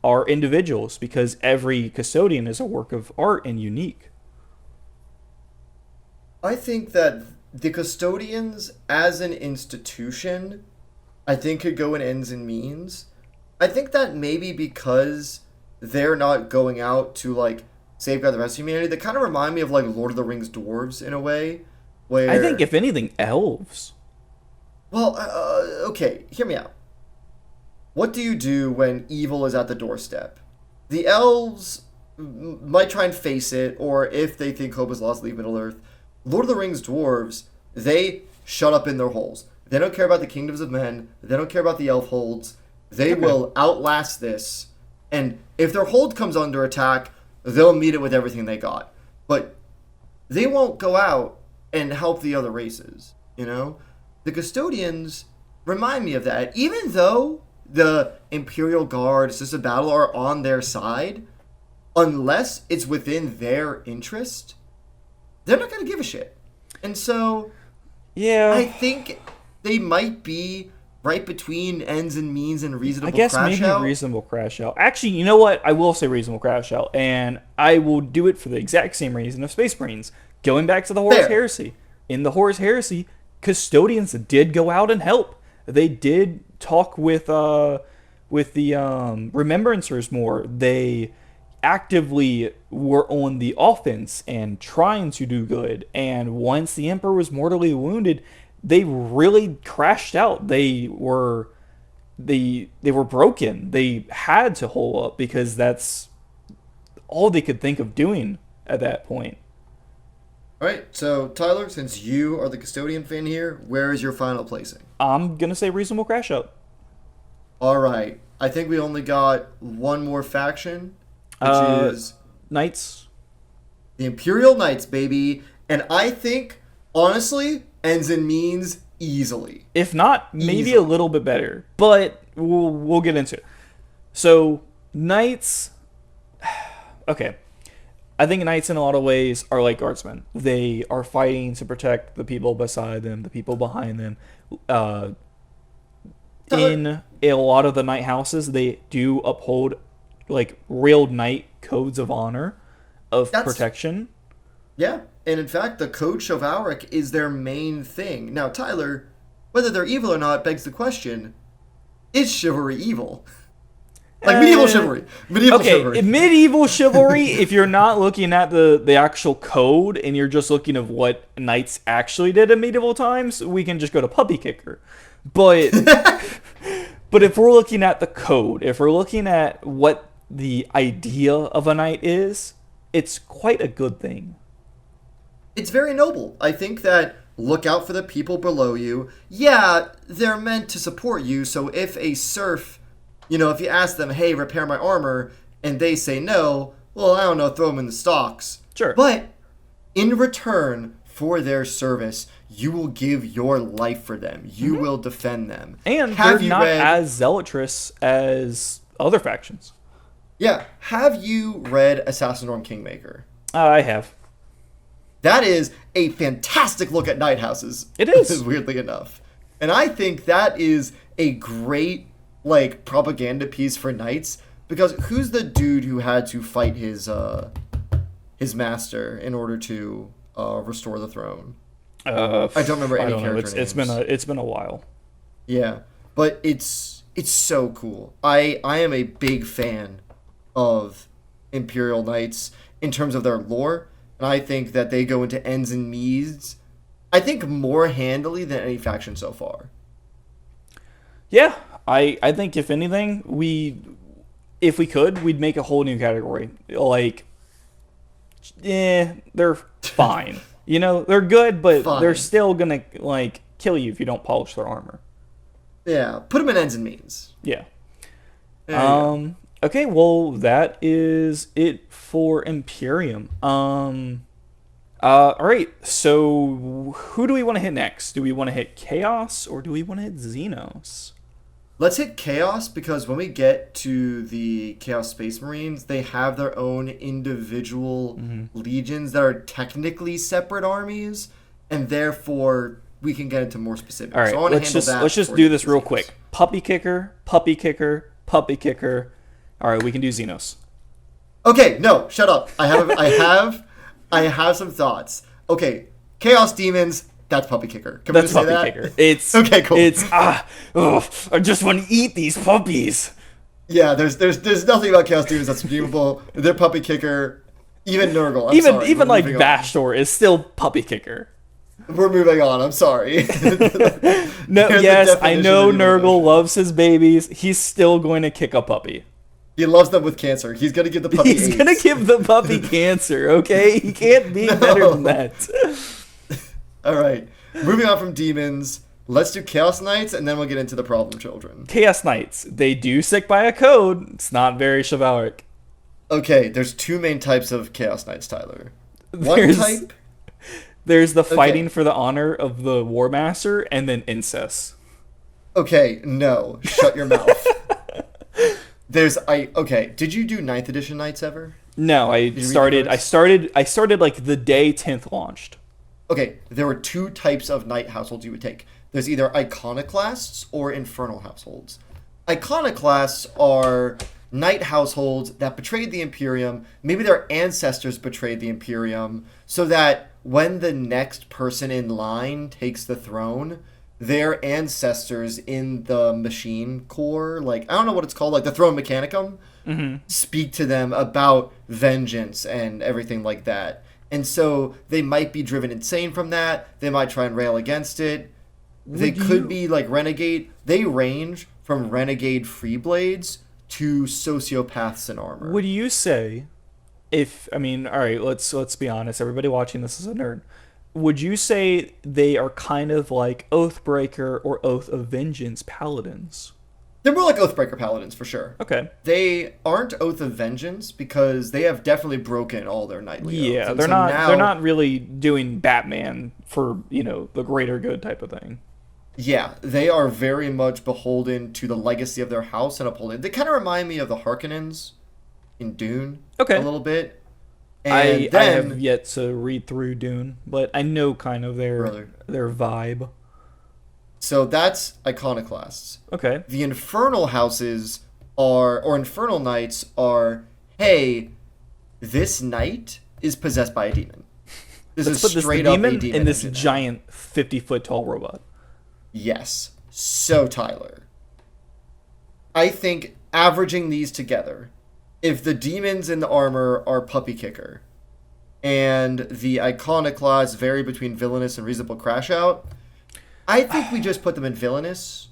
are individuals because every custodian is a work of art and unique. I think that the custodians as an institution, I think could go in ends and means. I think that maybe because they're not going out to like safeguard the rest of humanity, they kind of remind me of like Lord of the Rings dwarves in a way, I think where if anything, elves. well, okay, hear me out. What do you do when evil is at the doorstep? The elves might try and face it, or if they think hope is lost, leave Middle Earth. Lord of the Rings dwarves, they shut up in their holes. They don't care about the kingdoms of men. They don't care about the elf holds. They Okay. will outlast this. And if their hold comes under attack, they'll meet it with everything they got. But they won't go out and help the other races, you know? The custodians remind me of that. Even though the Imperial Guard, System of Battle are on their side, unless it's within their interest, they're not going to give a shit. And so I Yeah, think they might be right between ends and means and I reasonable guess crash maybe out. reasonable crash out. Actually, you know what? I will say reasonable crash out, and I will do it for the exact same reason of Space Marines. Going back to the Horus There. Heresy. In the Horus Heresy, custodians did go out and help. They did talk with the remembrancers more. They actively were on the offense and trying to do good. And once the Emperor was mortally wounded, they really crashed out. They were broken. They had to hole up because that's all they could think of doing at that point. All right, so Tyler, since you are the custodian fan here, where is your final placing? I'm gonna say reasonable crash out. All right, I think we only got one more faction, which Uh, is Knights. the Imperial Knights, baby. And I think, honestly, ends and means easily. If not, maybe Easily. a little bit better. But we'll get into it. So knights. Okay, I think knights in a lot of ways are like guardsmen. They are fighting to protect the people beside them, the people behind them. Uh, Tyler, in a lot of the knight houses, they do uphold like real knight codes of honor, of That's protection. yeah, and in fact, the Code Chivalric is their main thing. Now, Tyler, whether they're evil or not begs the question: is chivalry evil? Like medieval chivalry. Medieval Okay, chivalry. in medieval chivalry, if you're not looking at the actual code and you're just looking at what knights actually did in medieval times, we can just go to puppy kicker. But but if we're looking at the code, if we're looking at what the idea of a knight is, it's quite a good thing. It's very noble. I think that look out for the people below you. Yeah, they're meant to support you. So if a serf, if you ask them, hey, repair my armor, and they say no, well, I don't know, throw them in the stocks. Sure. But in return for their service, you will give your life for them. You will defend them. And they're not as zealous as other factions. Yeah. Have you read Assassin's Storm Kingmaker? I have. That is a fantastic look at night houses. It is. Weirdly enough. And I think that is a great, propaganda piece for knights. Because who's the dude who had to fight his master in order to restore the throne? I don't remember any character names. It's been a while. Yeah. But it's so cool. I am a big fan of Imperial Knights in terms of their lore. And I think that they go into ends and meads, I think, more handily than any faction so far. Yeah, I think if anything, if we could, we'd make a whole new category. They're fine. They're good, but Fine. They're still gonna kill you if you don't polish their armor. Yeah, put them in ends and means. Yeah. There you go. Okay, well, that is it for Imperium. All right, so who do we want to hit next? Do we want to hit Chaos or do we want to hit Xenos? Let's hit Chaos, because when we get to the Chaos Space Marines, they have their own individual legions that are technically separate armies, and therefore we can get into more specifics. All right, so I want to let's just do this real quick. Puppy kicker, puppy kicker, puppy kicker. All right, we can do Xenos. Okay, no, shut up. I have some thoughts. Okay, Chaos Demons, that's puppy kicker. Can That's we just puppy say that? kicker. It's okay, cool. It's I just want to eat these puppies. Yeah, there's nothing about Chaos Demons that's redeemable. They're puppy kicker. Even Nurgle. Even like Bastor is still puppy kicker. We're moving on. I'm sorry. No, yes, I know Nurgle loves his babies. He's still going to kick a puppy. He loves them with cancer. He's gonna give the puppy AIDS. He's gonna give the puppy cancer. Okay, he can't be better than that. All right, moving on from demons. Let's do Chaos Knights, and then we'll get into the problem children. Chaos Knights. They do stick by a code. It's not very chivalric. Okay, there's two main types of Chaos Knights, Tyler. One type. There's the fighting for the honor of the War Master, and then incest. Okay, no. Shut your mouth. Okay, did you do 9th edition Knights ever? No, I started like the day 10th launched. Okay, there were two types of knight households you would take. There's either iconoclasts or infernal households. Iconoclasts are knight households that betrayed the Imperium. Maybe their ancestors betrayed the Imperium, so that when the next person in line takes the throne, their ancestors in the machine core, I don't know what it's called, the throne mechanicum, speak to them about vengeance and everything like that. And so they might be driven insane from that. They might try and rail against it. They could be renegade. They range from renegade freeblades to sociopaths in armor. Would you say, all right, let's be honest. Everybody watching this is a nerd. Would you say they are kind of like Oathbreaker or Oath of Vengeance paladins? They're more like Oathbreaker paladins, for sure. Okay. They aren't Oath of Vengeance because they have definitely broken all their knightly oaths. Yeah, they're not really doing Batman for, the greater good type of thing. Yeah, they are very much beholden to the legacy of their house and upholding. They kind of remind me of the Harkonnens in Dune a little bit. And I have yet to read through Dune, but I know kind of their vibe. So that's iconoclasts. Okay. The infernal houses or infernal knights are, hey, this knight is possessed by a demon. This is straight up a demon in this giant 50-foot tall robot. Yes. So, Tyler, I think averaging these together, if the demons in the armor are Puppy Kicker, and the iconoclasts vary between villainous and reasonable crash out, I think we just put them in villainous.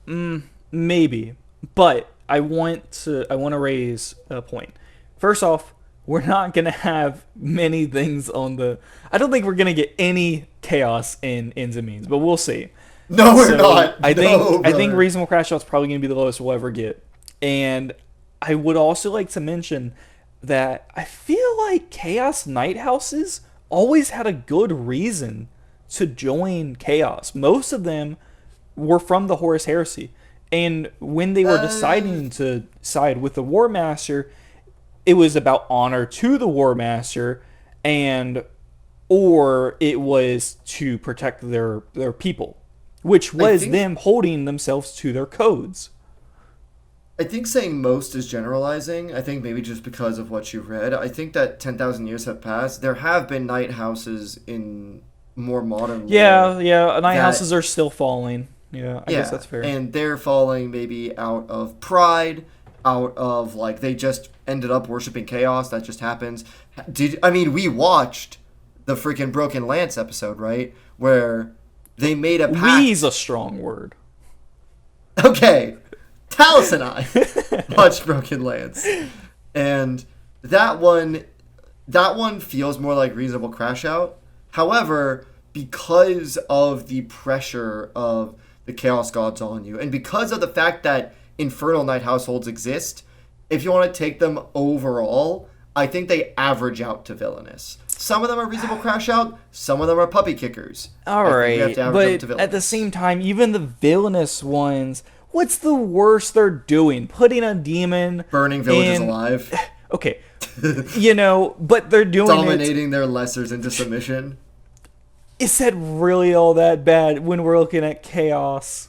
Maybe, but I want to raise a point. First off, we're not gonna have many things on the. I don't think we're gonna get any chaos in ends and means, but we'll see. No, we're not. I think brother. reasonable crash out's probably gonna be the lowest we'll ever get, and I would also like to mention that I feel like Chaos Night Houses always had a good reason to join Chaos. Most of them were from the Horus Heresy. And when they were deciding to side with the War Master, it was about honor to the War Master, or it was to protect their people, which was them holding themselves to their codes. I think saying most is generalizing. I think maybe just because of what you read. I think that 10,000 years have passed. There have been night houses in more modern lore. Yeah. Night houses are still falling. Yeah, I guess that's fair. And they're falling maybe out of pride, out of, like, they just ended up worshiping chaos. That just happens. We watched the freaking Broken Lance episode, right? Where they made a pact. We's a strong word. Okay. Talis and I watched Broken Lance. And that one feels more like reasonable crash out. However, because of the pressure of the Chaos Gods on you, and because of the fact that Infernal Night Households exist, if you want to take them overall, I think they average out to villainous. Some of them are reasonable crash out, some of them are puppy kickers. Alright, but at the same time, even the villainous ones, what's the worst they're doing? Putting a demon... Burning villages alive. Okay. But they're doing dominating their lessers into submission. Is that really all that bad when we're looking at chaos?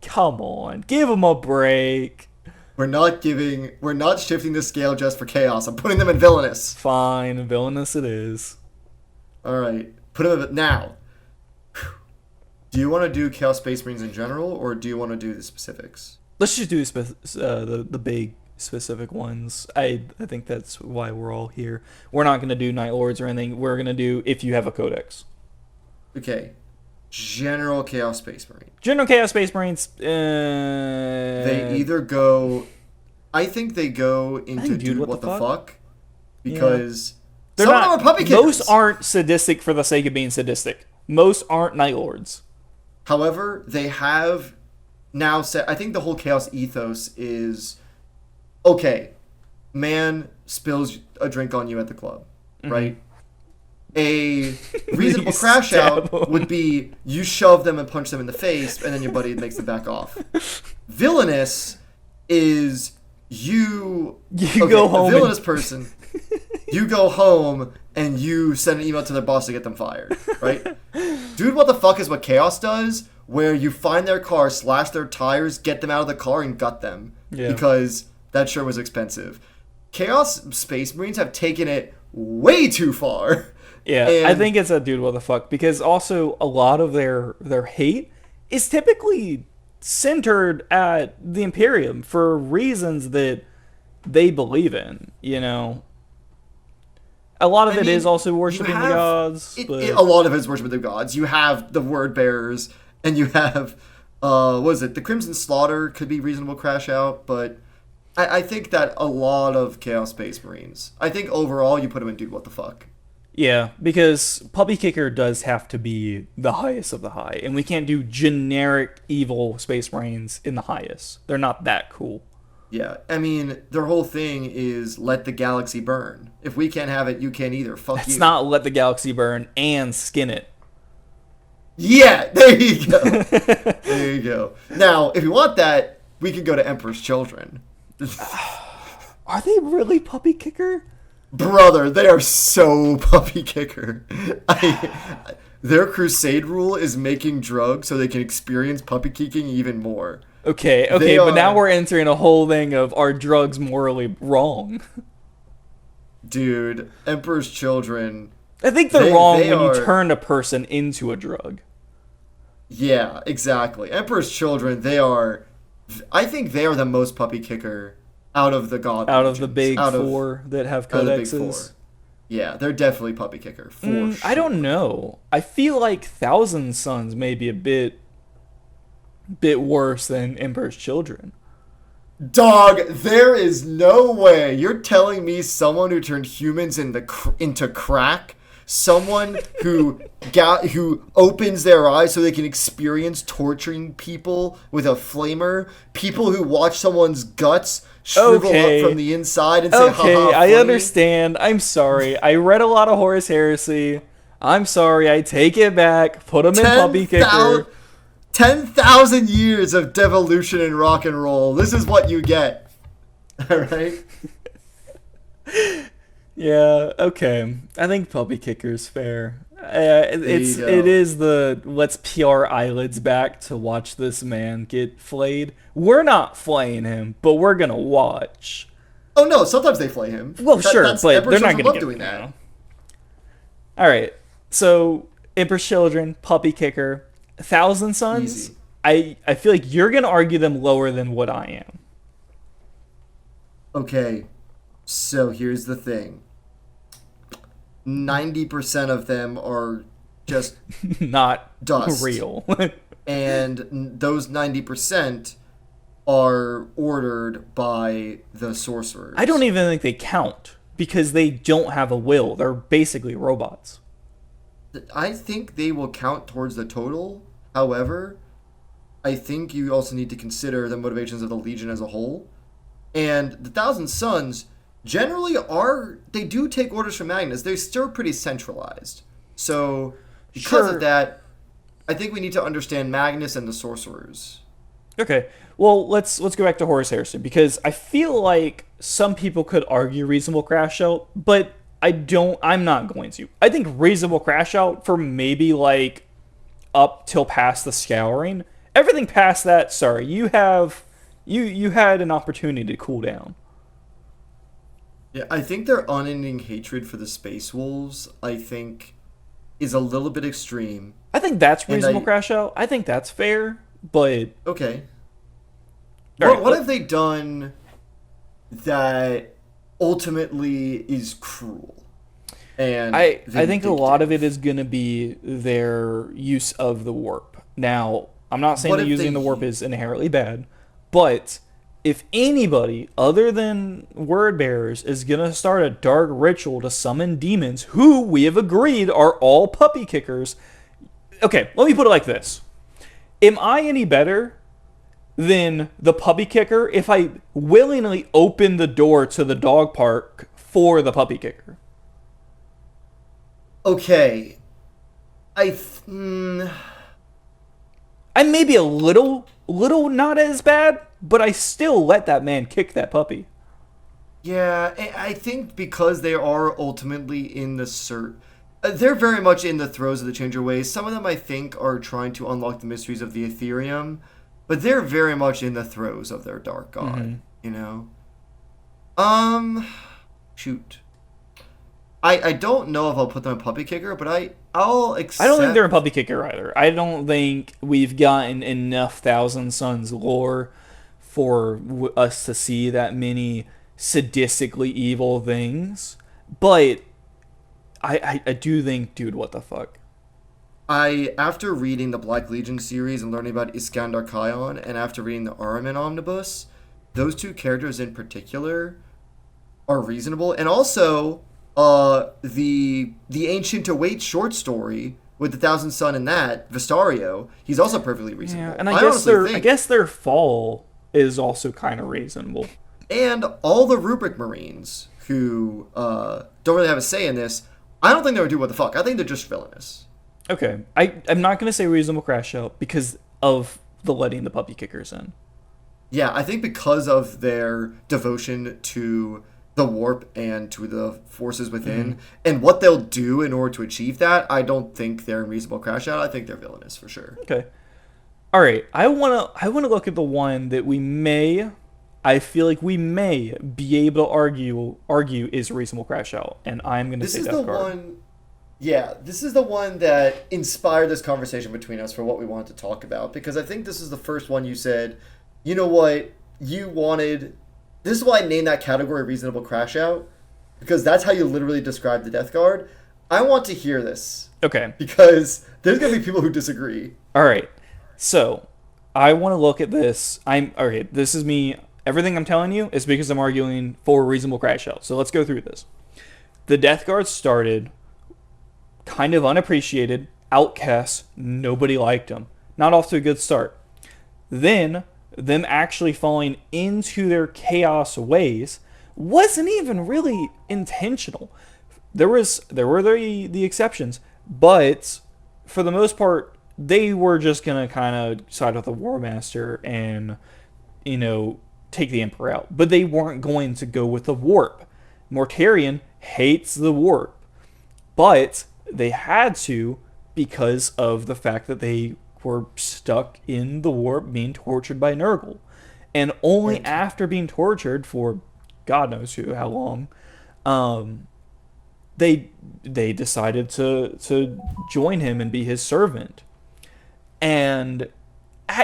Come on, give them a break. We're not shifting the scale just for chaos. I'm putting them in villainous. Fine, villainous it is. All right, put them in now. Do you want to do Chaos Space Marines in general, or do you want to do the specifics? Let's just do the big specific ones. I think that's why we're all here. We're not going to do Night Lords or anything. We're going to do if you have a codex. Okay. General Chaos Space Marine. General Chaos Space Marines. They either go... I think they go into Dude, what the fuck? Because some of them are puppy kickers. Most aren't sadistic for the sake of being sadistic. Most aren't Night Lords. However, they have now said... I think the whole Chaos ethos is... Okay, man spills a drink on you at the club, right? A reasonable crash out would be you shove them and punch them in the face, and then your buddy makes them back off. Villainous is you go home. A villainous person, you go home and you send an email to their boss to get them fired, right? Dude, what the fuck is what Chaos does? Where you find their car, slash their tires, get them out of the car, and gut them because that sure was expensive. Chaos Space Marines have taken it way too far. Yeah, and I think it's a dude, what the fuck, because also a lot of their hate is typically centered at the Imperium for reasons that they believe in, A lot of it is also worshiping the gods. A lot of it is worshiping the gods. You have the Word Bearers, and you have, the Crimson Slaughter could be reasonable crash out, but I think that a lot of Chaos Space Marines, I think overall you put them in dude, what the fuck. Yeah, because Puppy Kicker does have to be the highest of the high, and we can't do generic evil Space Marines in the highest. They're not that cool. Yeah, I mean, their whole thing is let the galaxy burn. If we can't have it, you can't either. Fuck you. It's not let the galaxy burn and skin it. Yeah, there you go. There you go. Now, if you want that, we could go to Emperor's Children. Are they really Puppy Kicker? Brother, they are so puppy kicker. Their crusade rule is making drugs so they can experience puppy kicking even more. Okay, but now we're entering a whole thing of are drugs morally wrong? Dude, Emperor's Children... I think they're wrong when you turn a person into a drug. Yeah, exactly. Emperor's Children, they are I think they are the most puppy kicker out of the god Out of the legions. big four that have Out of the big four. codexes. Yeah, they're definitely puppy kicker for sure. I don't know. I feel like Thousand Sons may be a bit worse than Emperor's Children. Dog, there is no way you're telling me someone who turned humans into crack, someone who opens their eyes so they can experience torturing people with a flamer, people who watch someone's guts shrivel up from the inside and say, okay, haha, I funny. understand. I'm sorry. I read a lot of Horus Heresy. I'm sorry. I take it back. Put him in puppy kicker. 10,000 years of devolution in rock and roll. This is what you get. All right? Yeah, okay. I think puppy kicker's fair. It is the let's peel our eyelids back to watch this man get flayed. We're not flaying him, but we're gonna watch. Oh no, sometimes they flay him. Well, sure, but they're not gonna doing that. All right, so Emperor's Children, puppy kicker, Thousand Sons. Easy. I feel like you're gonna argue them lower than what I am. Okay, so here's the thing. 90% of them are just Not dust. real. And those 90% are ordered by the sorcerers. I don't even think they count because they don't have a will. They're basically robots. I think they will count towards the total. However, I think you also need to consider the motivations of the Legion as a whole. And the Thousand Sons generally they do take orders from Magnus. They're still pretty centralized. So because of that, I think we need to understand Magnus and the sorcerers. Okay. Well, let's go back to Horus Heresy because I feel like some people could argue reasonable crash out, but I'm not going to. I think reasonable crash out for maybe like up till past the scouring. Everything past that, sorry, you had an opportunity to cool down. Yeah, I think their unending hatred for the Space Wolves, I think, is a little bit extreme. I think that's reasonable crash out. I think that's fair, but okay. Right, what have they done that ultimately is cruel? And I think a lot of it is going to be their use of the warp. Now, I'm not saying that using the warp is inherently bad, but if anybody other than word bearers is going to start a dark ritual to summon demons, who we have agreed are all puppy kickers. Okay, let me put it like this. Am I any better than the puppy kicker if I willingly open the door to the dog park for the puppy kicker? Okay. I may be a little not as bad, but I still let that man kick that puppy. Yeah, I think because they are ultimately in the they're very much in the throes of the Changer Ways. Some of them, I think, are trying to unlock the mysteries of the Ethereum, but they're very much in the throes of their dark god, you know? Shoot. I don't know if I'll put them in puppy kicker, but I'll accept... I don't think they're in puppy kicker either. I don't think we've gotten enough Thousand Sons lore for us to see that many sadistically evil things. But I do think, dude, what the fuck? After reading the Black Legion series and learning about Iskandar Khayan, and after reading the Ahriman Omnibus, those two characters in particular are reasonable. And also... the Ancient Await short story with the Thousand Son and that Vistario, he's also perfectly reasonable. Yeah, and I guess their fall is also kind of reasonable. And all the Rubric Marines who don't really have a say in this, I don't think they would do what the fuck. I think they're just villainous. Okay, I'm not gonna say reasonable crash out because of the letting the puppy kickers in. Yeah, I think because of their devotion to the warp and to the forces within, and what they'll do in order to achieve that, I don't think they're in reasonable crash out. I think they're villainous for sure. Okay. All right. I wanna look at the one that I feel like we may be able to argue is reasonable crash out, and I'm gonna say Death Guard. This is the one that inspired this conversation between us for what we wanted to talk about, because I think this is the first one you said you know what? You wanted. This is why I named that category reasonable crash out, because that's how you literally describe the Death Guard. I want to hear this Okay. because there's gonna be people who disagree. All right. So, I want to look at this. Okay, this is me. Everything I'm telling you is because I'm arguing for reasonable crash out. So, let's go through this. The Death Guard started kind of unappreciated, outcasts, nobody liked them. Not off to a good start. Then, them actually falling into their chaos ways wasn't even really intentional. There were the exceptions, but for the most part, they were just gonna kind of side with the War Master and take the Emperor out. But they weren't going to go with the warp. Mortarion hates the warp, but they had to because of the fact that they were stuck in the warp being tortured by Nurgle. And only after being tortured for God knows how long, they decided to join him and be his servant. And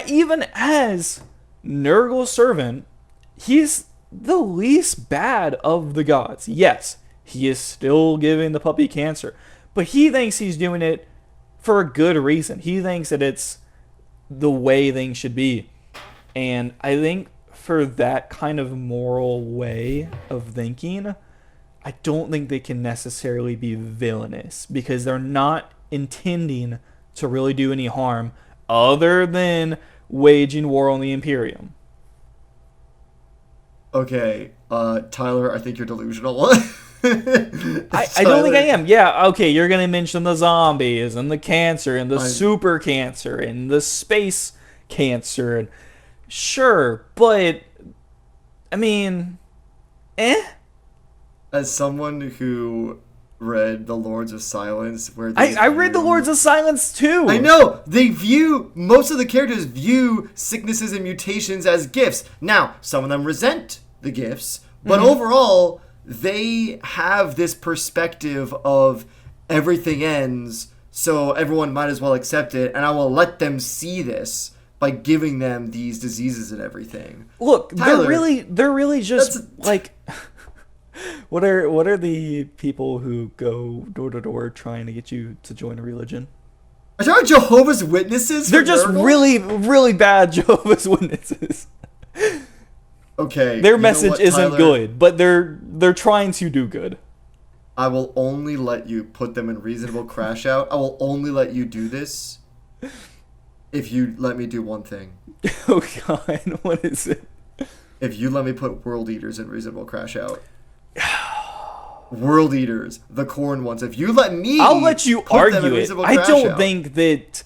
even as Nurgle's servant, he's the least bad of the gods. Yes, he is still giving the puppy cancer, but he thinks he's doing it for a good reason. He thinks that it's the way things should be. And I think for that kind of moral way of thinking, I don't think they can necessarily be villainous because they're not intending to really do any harm other than waging war on the Imperium. Okay, Tyler, I think you're delusional. I don't think I am. Yeah, okay, you're going to mention the zombies and the cancer and the super cancer and the space cancer. And sure, but, I mean, As someone who read The Lords of Silence, where I read The Lords of Silence too. I know! Most of the characters view sicknesses and mutations as gifts. Now, some of them resent the gifts, but overall, they have this perspective of everything ends, so everyone might as well accept it, and I will let them see this by giving them these diseases and everything. Look, Tyler, they're really just like what are the people who go door to door trying to get you to join a religion? Are there Jehovah's Witnesses? They're just really, really bad Jehovah's Witnesses. Okay. Their message isn't Tyler? good, but they're trying to do good. I will only let you put them in reasonable crash out. I will only let you do this if you let me do one thing. Oh God, what is it? If you let me put World Eaters in reasonable crash out. World Eaters, the corn ones. If you let me, I'll let you argue it. I don't out. think that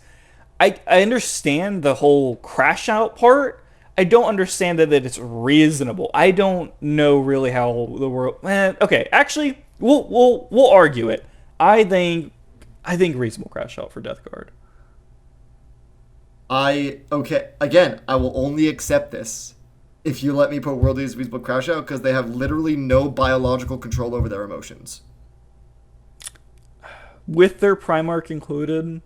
I understand the whole crash out part. I don't understand that it's reasonable. I don't know really how the world. Okay, actually, we'll argue it. I think reasonable crash out for Death Guard. Again, I will only accept this if you let me put World Eaters reasonable crash out because they have literally no biological control over their emotions. With their Primarch included,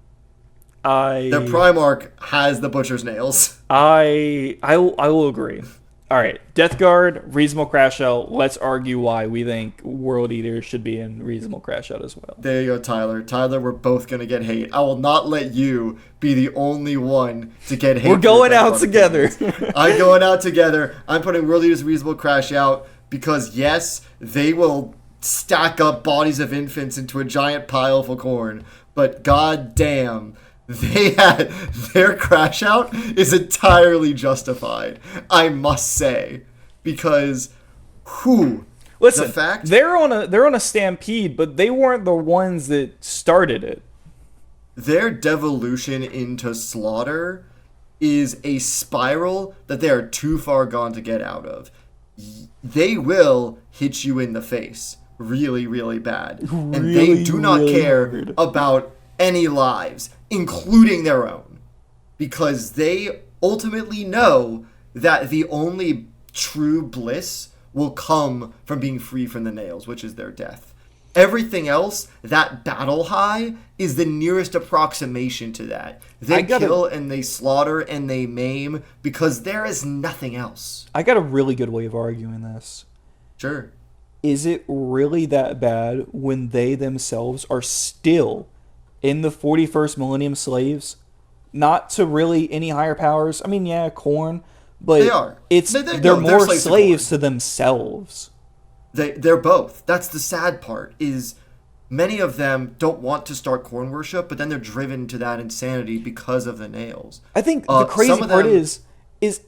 their Primarch has the butcher's nails. I will agree. All right, Death Guard, reasonable crash out. Let's argue why we think World Eaters should be in reasonable crash out as well. There you go, Tyler. Tyler, we're both gonna get hate. I will not let you be the only one to get hate. We're going out together. I'm going out together. I'm putting World Eaters reasonable crash out because yes, they will stack up bodies of infants into a giant pile for corn. But god damn, their crash out is entirely justified, I must say, because listen, the fact they're on a stampede, but they weren't the ones that started it. Their devolution into slaughter is a spiral that they are too far gone to get out of. They will hit you in the face really, really bad, and they do not care about any lives, including their own, because they ultimately know that the only true bliss will come from being free from the nails, which is their death. Everything else, that battle high, is the nearest approximation to that. They kill and they slaughter and they maim because there is nothing else. I got a really good way of arguing this. Sure. Is it really that bad when they themselves are still in the 41st millennium slaves? Not to really any higher powers. I mean, yeah, Korn, but they are. They're more slaves to themselves. They're both. That's the sad part, is many of them don't want to start corn worship, but then they're driven to that insanity because of the nails. I think the crazy part is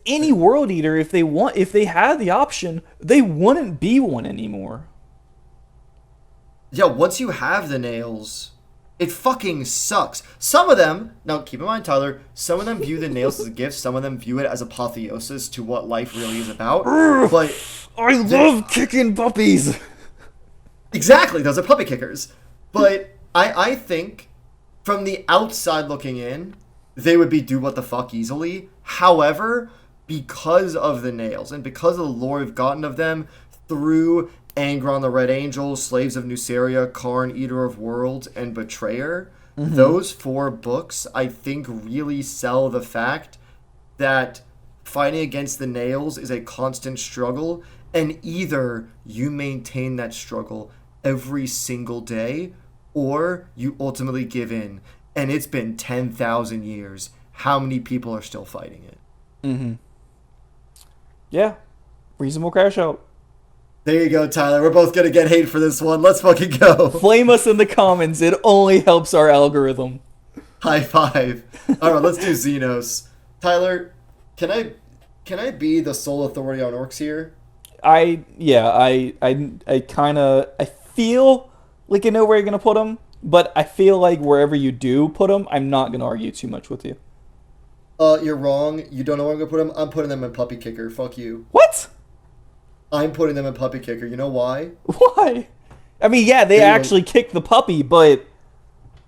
any world eater, if they had the option, they wouldn't be one anymore. Yeah, once you have the nails, it fucking sucks. Some of them, now keep in mind, Tyler, some of them view the nails as a gift, some of them view it as apotheosis to what life really is about. But I love kicking puppies. Exactly, those are puppy kickers. But I think from the outside looking in, they would be do what the fuck easily. However, because of the nails and because of the lore we've gotten of them through Angron the Red Angel, Slaves of Nuceria, Karn, Eater of Worlds, and Betrayer, those 4 books, I think, really sell the fact that fighting against the nails is a constant struggle, and either you maintain that struggle every single day, or you ultimately give in. And it's been 10,000 years. How many people are still fighting it? Mm-hmm. Yeah. Reasonable crash out. There you go, Tyler. We're both going to get hate for this one. Let's fucking go. Flame us in the comments. It only helps our algorithm. High five. All right, let's do Xenos. Tyler, can I be the sole authority on orcs here? I feel like I know where you're going to put them, but I feel like wherever you do put them, I'm not going to argue too much with you. You're wrong. You don't know where I'm going to put them? I'm putting them in Puppy Kicker. Fuck you. What? I'm putting them in Puppy Kicker. You know why? Why? I mean, yeah, they actually kicked the puppy, but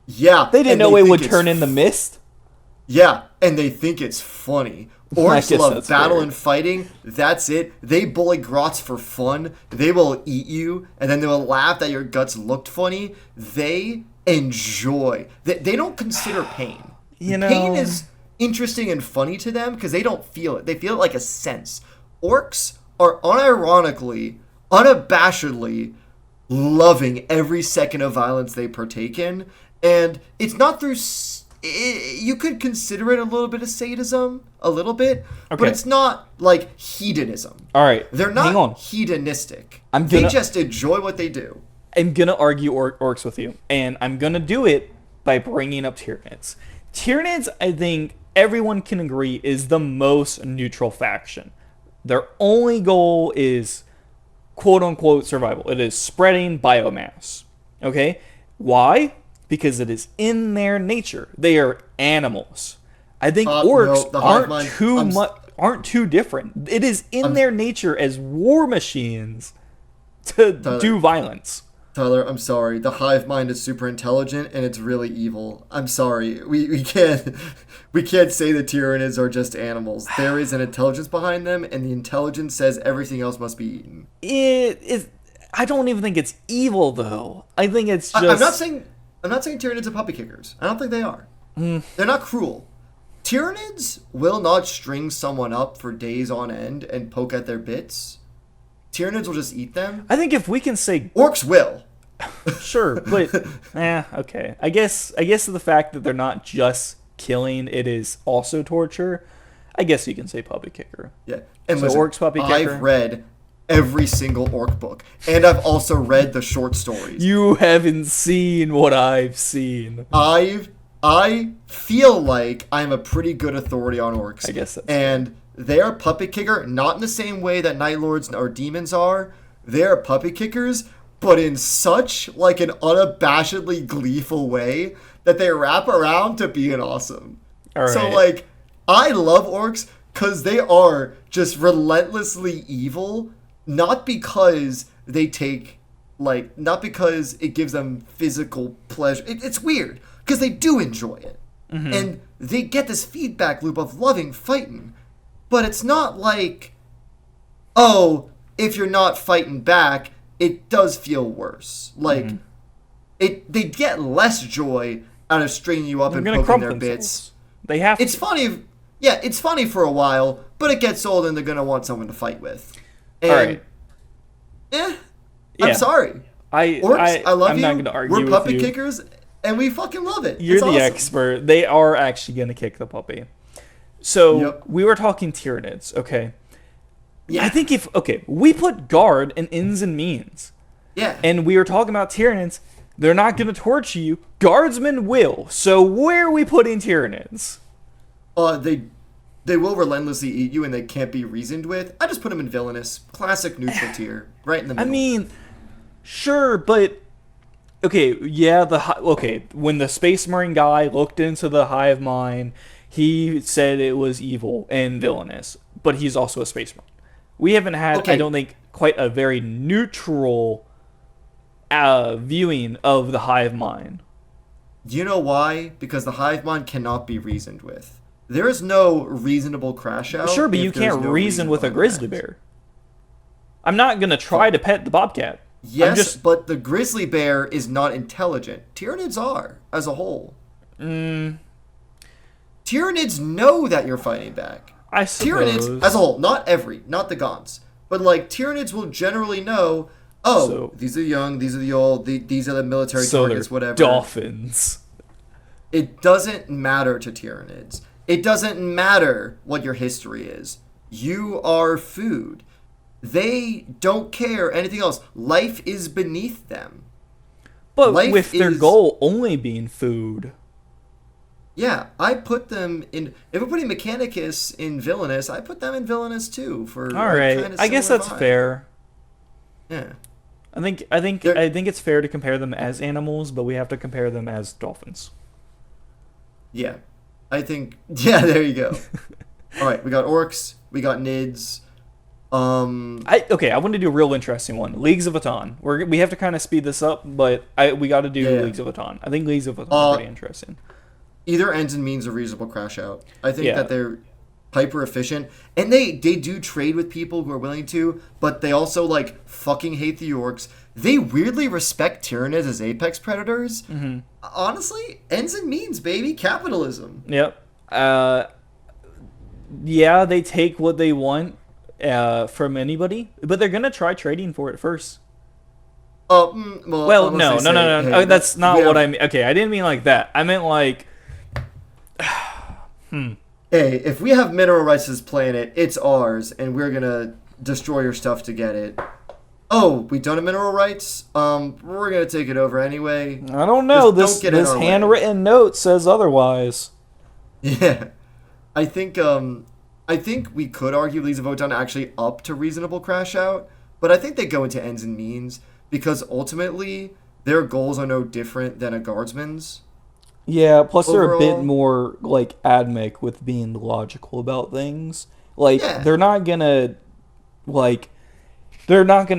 yeah, they didn't know it would turn into mist. Yeah, and they think it's funny. Orcs love battle and fighting. That's it. They bully grots for fun. They will eat you, and then they will laugh that your guts looked funny. They enjoy. They don't consider pain. Pain is interesting and funny to them because they don't feel it. They feel it like a sense. Orcs are unironically, unabashedly loving every second of violence they partake in, and it's not through... you could consider it a little bit of sadism, a little bit, but it's not like hedonism. All right, they're not hedonistic. They just enjoy what they do. I'm gonna argue orcs with you, and I'm gonna do it by bringing up Tyranids. Tyranids, I think everyone can agree, is the most neutral faction. Their only goal is quote-unquote survival. It is spreading biomass. Okay? Why? Because it is in their nature. They are animals. I think orcs aren't too different. It is in their nature as war machines to do violence. Tyler, I'm sorry. The hive mind is super intelligent and it's really evil. I'm sorry. We can't say the Tyranids are just animals. There is an intelligence behind them, and the intelligence says everything else must be eaten. It is. I don't even think it's evil though. I think it's just. I'm not saying Tyranids are puppy kickers. I don't think they are. They're not cruel. Tyranids will not string someone up for days on end and poke at their bits. Tyranids will just eat them. I think if we can say... Orcs will. Sure, but... okay. I guess the fact that they're not just killing, it is also torture. I guess you can say puppy kicker. Yeah. And so listen, orcs puppy kicker. I've read every single orc book, and I've also read the short stories. You haven't seen what I've seen. I feel like I'm a pretty good authority on orcs. I guess that's and they are puppy kicker, not in the same way that night lords or demons are. They are puppy kickers, but in such like an unabashedly gleeful way that they wrap around to being awesome. All right. So like, I love orcs because they are just relentlessly evil. Not because they take, not because it gives them physical pleasure. It's weird, because they do enjoy it. Mm-hmm. And they get this feedback loop of loving fighting. But it's not like, oh, if you're not fighting back, it does feel worse. Like, they get less joy out of stringing you up They're and gonna poking crump their themselves. bits. They have It's to. funny. Yeah, it's funny for a while, but it gets old and they're going to want someone to fight with. And, All right. I'm Yeah. sorry. I love I'm you. not gonna argue We're with puppy you. kickers, and we fucking love it. You're It's the awesome. expert. They are actually gonna kick the puppy. So Yep. we were talking Tyranids, okay? Yeah. I think if we put guard in ins and means, Yeah. and we were talking about Tyranids, they're not gonna torture you. Guardsmen will. So where are we putting Tyranids? They will relentlessly eat you, and they can't be reasoned with. I just put them in villainous, classic neutral tier, right in the I middle. mean, sure, but okay, yeah, when the Space Marine guy looked into the hive mind, he said it was evil and villainous, but he's also a Space Marine. We haven't had, Okay. I don't think, quite a very neutral viewing of the hive mind. Do you know why? Because the hive mind cannot be reasoned with. There is no reasonable crash out. Sure, but if you there's can't no reason with a behind grizzly that. bear. I'm not gonna try to pet the bobcat. Yes, but the grizzly bear is not intelligent. Tyranids are, as a whole. Tyranids know that you're fighting back. I suppose. Tyranids, as a whole, not the Gaunts, but like Tyranids will generally know. Oh, So- these are the young, these are the old, these are the military So targets, they're whatever. dolphins. It doesn't matter to Tyranids. It doesn't matter what your history is. You are food. They don't care anything else. Life is beneath them. But Life with their is- goal only being food. Yeah, I put them in. If we're putting Mechanicus in villainous, I put them in villainous too. For All right, I guess that's fair. Yeah, I think They're- I think it's fair to compare them as animals, but we have to compare them as dolphins. yeah. I think. Yeah, there you go. All right, we got orcs. We got nids. I want to do a real interesting one. Leagues of Aton. We have to kind of speed this up, but we got to do Yeah. Leagues of Aton. I think Leagues of Aton are pretty interesting. Either ends and means a reasonable crash out. I think Yeah. that they're hyper efficient, and they do trade with people who are willing to, but they also like fucking hate the orcs. They weirdly respect Tyranids as apex predators. Mm-hmm. Honestly, ends and means, baby, capitalism. Yep. Yeah, they take what they want from anybody, but they're gonna try trading for it first. Well, no. Hey, Oh, that's not we what have- I mean. Okay, I didn't mean like that. I meant like, Hey, if we have mineral rights to this planet, it's ours, and we're gonna destroy your stuff to get it. Oh, we don't have mineral rights? We're gonna take it over anyway. I don't know. Just don't get in This our way. handwritten note says otherwise. Yeah, I think we could argue Leagues of Votan actually up to reasonable crash out, but I think they go into ends and means because ultimately their goals are no different than a guardsman's. Yeah, plus they're a bit Overall- more like admic with being logical about things. Like Yeah. they're not gonna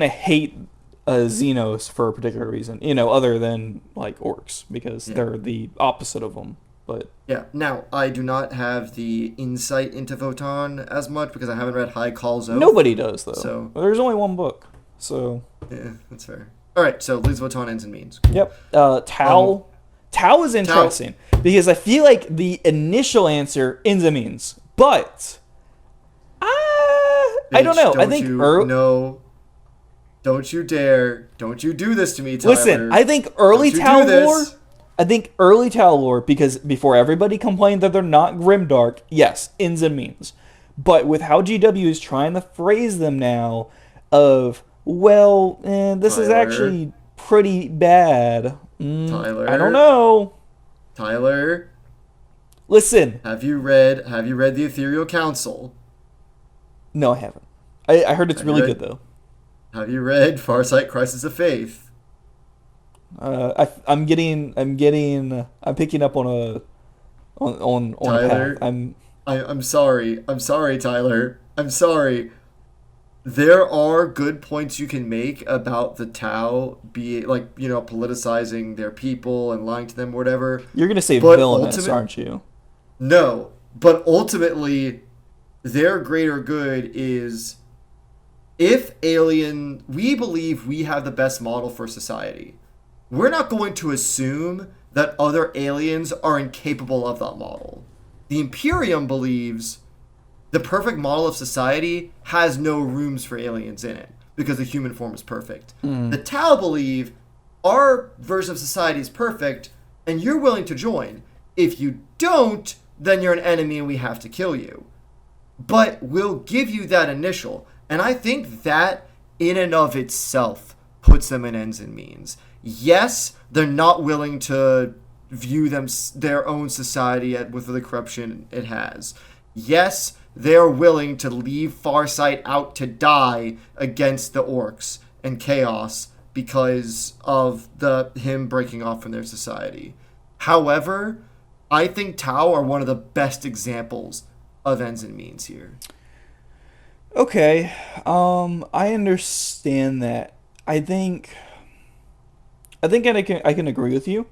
hate Xenos for a particular reason, other than like orcs because they're the opposite of them. But Yeah. Now I do not have the insight into Votan as much because I haven't read High Call's Oath. nobody does though. So- There's only one book, so Yeah, that's fair. All right, so Leagues of Votan ends and means. yep. Tau. Tau is interesting because I feel like the initial answer ends and means, but I don't know. I think No. Don't you dare. Don't you do this to me, Tyler. listen. I think early Don't you Tau do this. lore. I think early Tau lore because before everybody complained that they're not grimdark. Yes, ends and means, but with how GW is trying to phrase them now, this is Tyler. actually pretty bad. Tyler. I don't know. Tyler, Listen, have you read the Ethereal Council? no, I haven't. I heard it's Have you really read- good though. Have you read Farsight Crisis of Faith? I'm picking up on a Tyler? path. I'm sorry. I'm sorry, Tyler. I'm sorry. There are good points you can make about the Tau politicizing their people and lying to them or whatever. You're gonna say But villainous, aren't you? No, but ultimately, their greater good is we believe we have the best model for society. we're not going to assume that other aliens are incapable of that model. The Imperium believes the perfect model of society has no rooms for aliens in it because the human form is perfect. The Tau believe our version of society is perfect and you're willing to join. If you don't, then you're an enemy and we have to kill you. But we'll give you that initial. And I think that in and of itself puts them in ends and means. Yes, they're not willing to view their own society with the corruption it has. Yes, they're willing to leave Farsight out to die against the orcs and chaos because of him breaking off from their society. However, I think Tau are one of the best examples of ends and means here. Okay, I understand that. I think I can agree with you,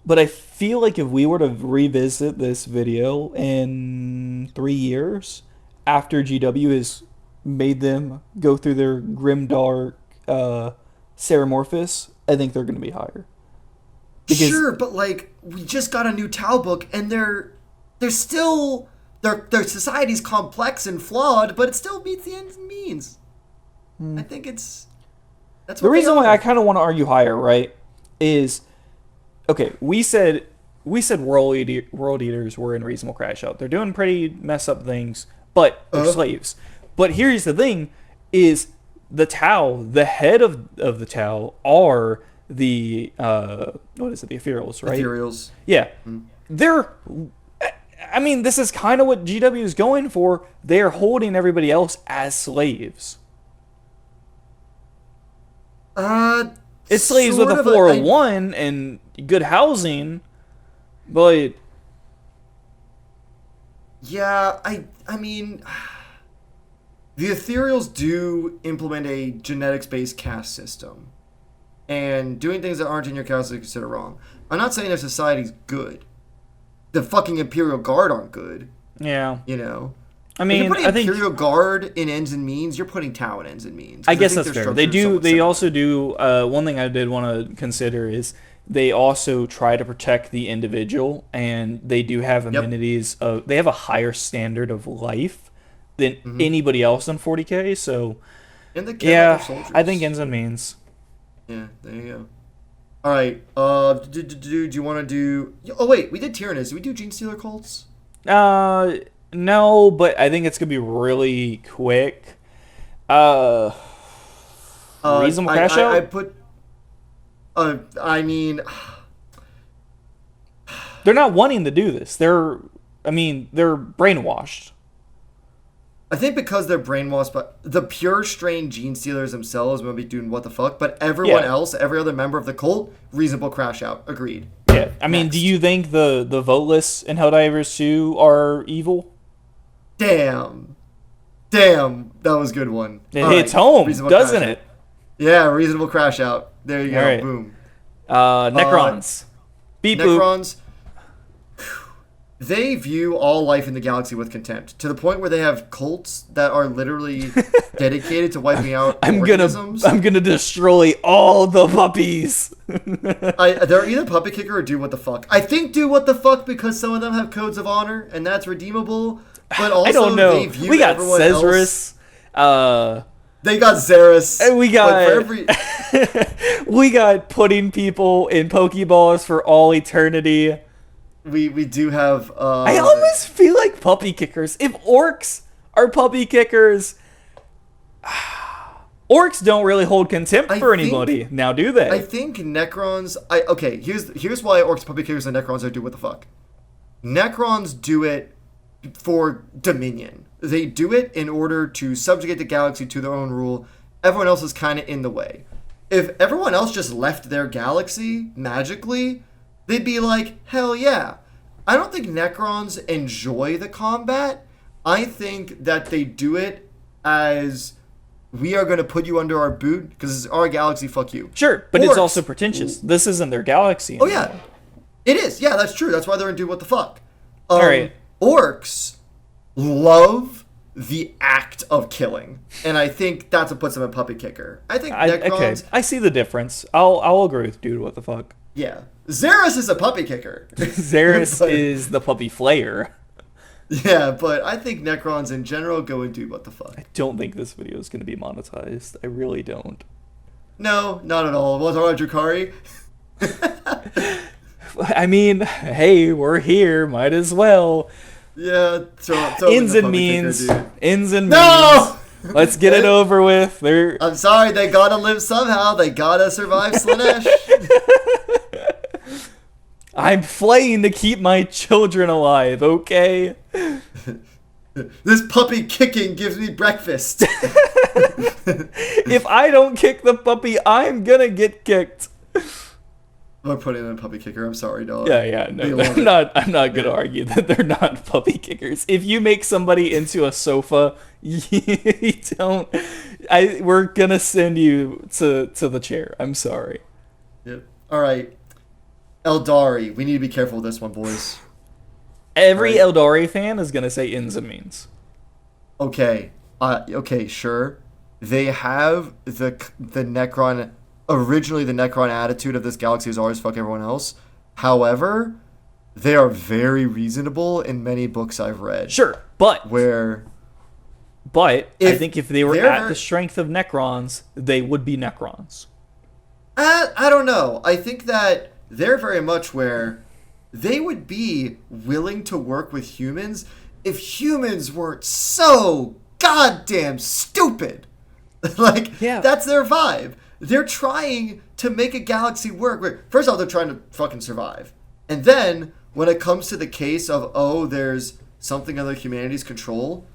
but I feel like if we were to revisit this video in 3 years after GW has made them go through their grimdark Ceramorphous, I think they're going to be higher. Sure, but like we just got a new Tau book, and they're still their society's complex and flawed, but it still meets the ends and means. I think that's the reason why I kind of want to argue higher, right? Is okay. We said world eaters were in reasonable crash out. They're doing pretty mess up things, but they're slaves. But here's the thing: is the Tau, the head of the Tau, are the what is it? The Ethereals, right? Ethereals. Yeah, they're. I mean, this is kind of what GW is going for. They're holding everybody else as slaves. It's slaves with a 401 and good housing, but yeah, I mean, the Ethereals do implement a genetics-based caste system, and doing things that aren't in your caste is considered wrong. I'm not saying their society's good. The fucking Imperial Guard aren't good. Yeah. You know? I mean, if you're putting Imperial Guard in ends and means, you're putting Tau in ends and means. I guess that's fair. They also do, one thing I did want to consider is they also try to protect the individual, and they do have amenities they have a higher standard of life than anybody else in 40K, so and the I think ends and means. Yeah, there you go. All right. Do you want to do? Oh wait, we did Tyrannus. Did we do Gene Stealer cults? No, but I think it's gonna be really quick. Reasonable crash out. I put. I mean, they're not wanting to do this. They're brainwashed. I think because they're brainwashed, but the pure strain Gene Stealers themselves will be doing what the fuck, but everyone else, every other member of the cult, reasonable crash out. Agreed. Yeah, I mean, do you think the voteless in Helldivers 2 are evil? Damn, that was a good one. It hits home, doesn't it? Yeah, reasonable crash out. There you go. Right. Boom. Necrons. Beep boop. Necrons. They view all life in the galaxy with contempt, to the point where they have cults that are literally dedicated to wiping out organisms. I'm gonna destroy all the puppies. They're either puppy kicker or do what the fuck. I think do what the fuck because some of them have codes of honor, and that's redeemable. But also, I don't know. They view we got Cesarus. They got Xeris. And we got putting people in Pokeballs for all eternity. We do have. I almost feel like puppy kickers. If orcs are puppy kickers, orcs don't really hold contempt for anybody. Now, do they? I think Necrons. Here's why orcs, puppy kickers, and Necrons are do what the fuck. Necrons do it for dominion. They do it in order to subjugate the galaxy to their own rule. Everyone else is kind of in the way. If everyone else just left their galaxy magically, they'd be like, hell yeah. I don't think Necrons enjoy the combat. I think that they do it as, we are going to put you under our boot because it's our galaxy, fuck you. Sure, but it's also pretentious. This isn't their galaxy anymore. Oh yeah, it is. Yeah, that's true. That's why they're in do what the fuck. All right. Orcs love the act of killing. And I think that's what puts him a puppy kicker. I think Necrons... Okay, I see the difference. I'll agree with dude, what the fuck. Yeah. Xeris is a puppy kicker. Xeris is the puppy flayer. Yeah, but I think Necrons in general go and do what the fuck. I don't think this video is going to be monetized. I really don't. No, not at all. What's wrong with Drukhari? I mean, hey, we're here. Might as well. Yeah, Ins and means. Ins and No! means. Let's get it over with. I'm sorry, they gotta live somehow. They gotta survive Slanesh. I'm flaying to keep my children alive, okay? This puppy kicking gives me breakfast. If I don't kick the puppy, I'm gonna get kicked. I'm putting in a puppy kicker. I'm sorry, dog. Yeah, no, I'm not gonna argue that they're not puppy kickers. If you make somebody into a sofa, you don't. We're gonna send you to the chair. I'm sorry. Yep. All right, Eldari. We need to be careful with this one, boys. Every Eldari fan is gonna say ins and means. Okay. Okay. Sure. They have the Necron. Originally, the Necron attitude of this galaxy is always fuck everyone else. However, they are very reasonable in many books I've read. Sure, but I think if they were at the strength of Necrons, they would be Necrons. I don't know. I think that they're very much where they would be willing to work with humans if humans weren't so goddamn stupid. That's their vibe. They're trying to make a galaxy work. First off, they're trying to fucking survive. And then, when it comes to the case of, there's something under humanity's control,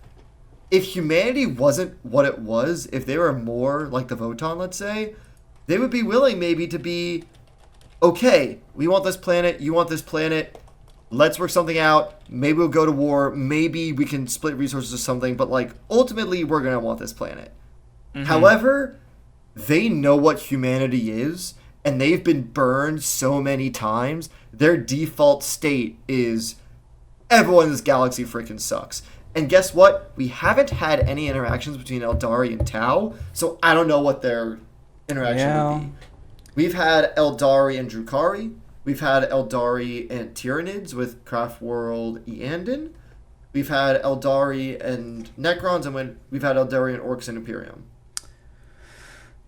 if humanity wasn't what it was, if they were more like the Votann, let's say, they would be willing maybe to be, okay, we want this planet, you want this planet, let's work something out, maybe we'll go to war, maybe we can split resources or something, but, ultimately, we're going to want this planet. Mm-hmm. However, they know what humanity is, and they've been burned so many times. Their default state is everyone in this galaxy freaking sucks. And guess what? We haven't had any interactions between Eldari and Tau, so I don't know what their interaction would be. We've had Eldari and Drukhari. We've had Eldari and Tyranids with Craftworld Eandon. We've had Eldari and Necrons, and we've had Eldari and Orcs and Imperium.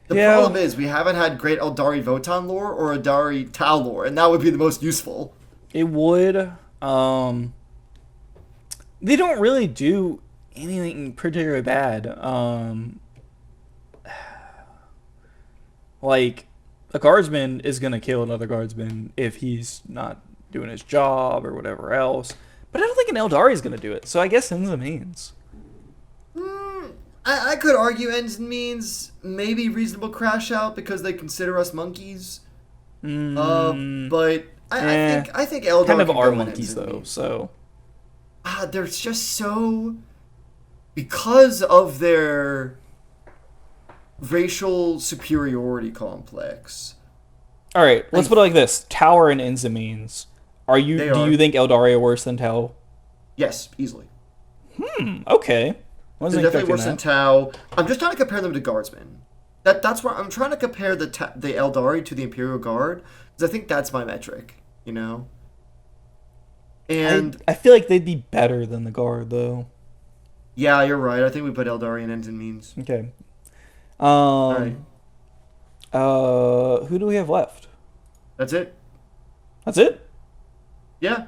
The problem is we haven't had great Eldari Votann lore or Eldari Tau lore, and that would be the most useful. It would. They don't really do anything particularly bad. A guardsman is going to kill another guardsman if he's not doing his job or whatever else. But I don't think an Eldari is going to do it, so I guess ends and means. I could argue ends and means maybe reasonable crash out because they consider us monkeys. But I think Eldar kind of are monkeys though. So there's just so, because of their racial superiority complex. All right, let's put it like this: Tower and ends and means. Do you think Eldari are worse than Tau? Yes, easily. Okay. They're definitely worse than Tau. I'm just trying to compare them to guardsmen. That's where I'm trying to compare the Eldari to the Imperial Guard, because I think that's my metric, And I feel like they'd be better than the Guard, though. Yeah, you're right. I think we put Eldari in ends and means. Okay. All right. Who do we have left? That's it. That's it? Yeah.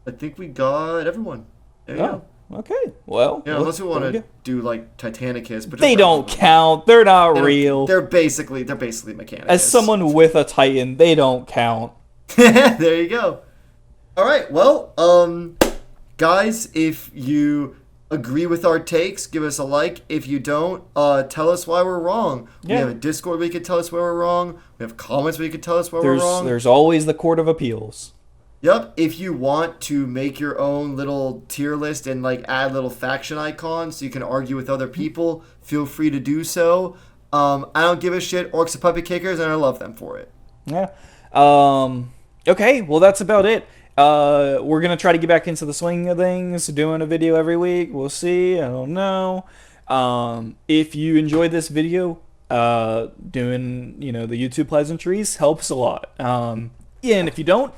I think we got everyone. There you go. Okay, well... Yeah, unless we want to do, Titanicus. But they don't count. They're not real. They're basically Mechanicus. As someone with a Titan, they don't count. There you go. All right, well, guys, if you agree with our takes, give us a like. If you don't, tell us why we're wrong. Yeah. We have a Discord where you can tell us where we're wrong. We have comments where you can tell us where we're wrong. There's always the Court of Appeals. Yep, if you want to make your own little tier list and add little faction icons so you can argue with other people, feel free to do so. I don't give a shit. Orcs are puppy kickers, and I love them for it. Yeah. Okay, well, that's about it. We're gonna try to get back into the swing of things, doing a video every week. We'll see. I don't know. If you enjoyed this video, doing the YouTube pleasantries helps a lot. Yeah, and if you don't,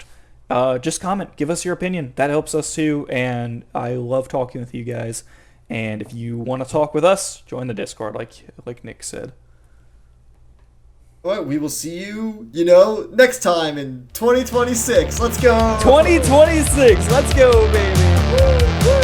just comment, give us your opinion. That helps us too, and I love talking with you guys. And if you want to talk with us, join the Discord, like Nick said. All right, we will see you, next time in 2026. Let's go. 2026. Let's go, baby. Woo, woo.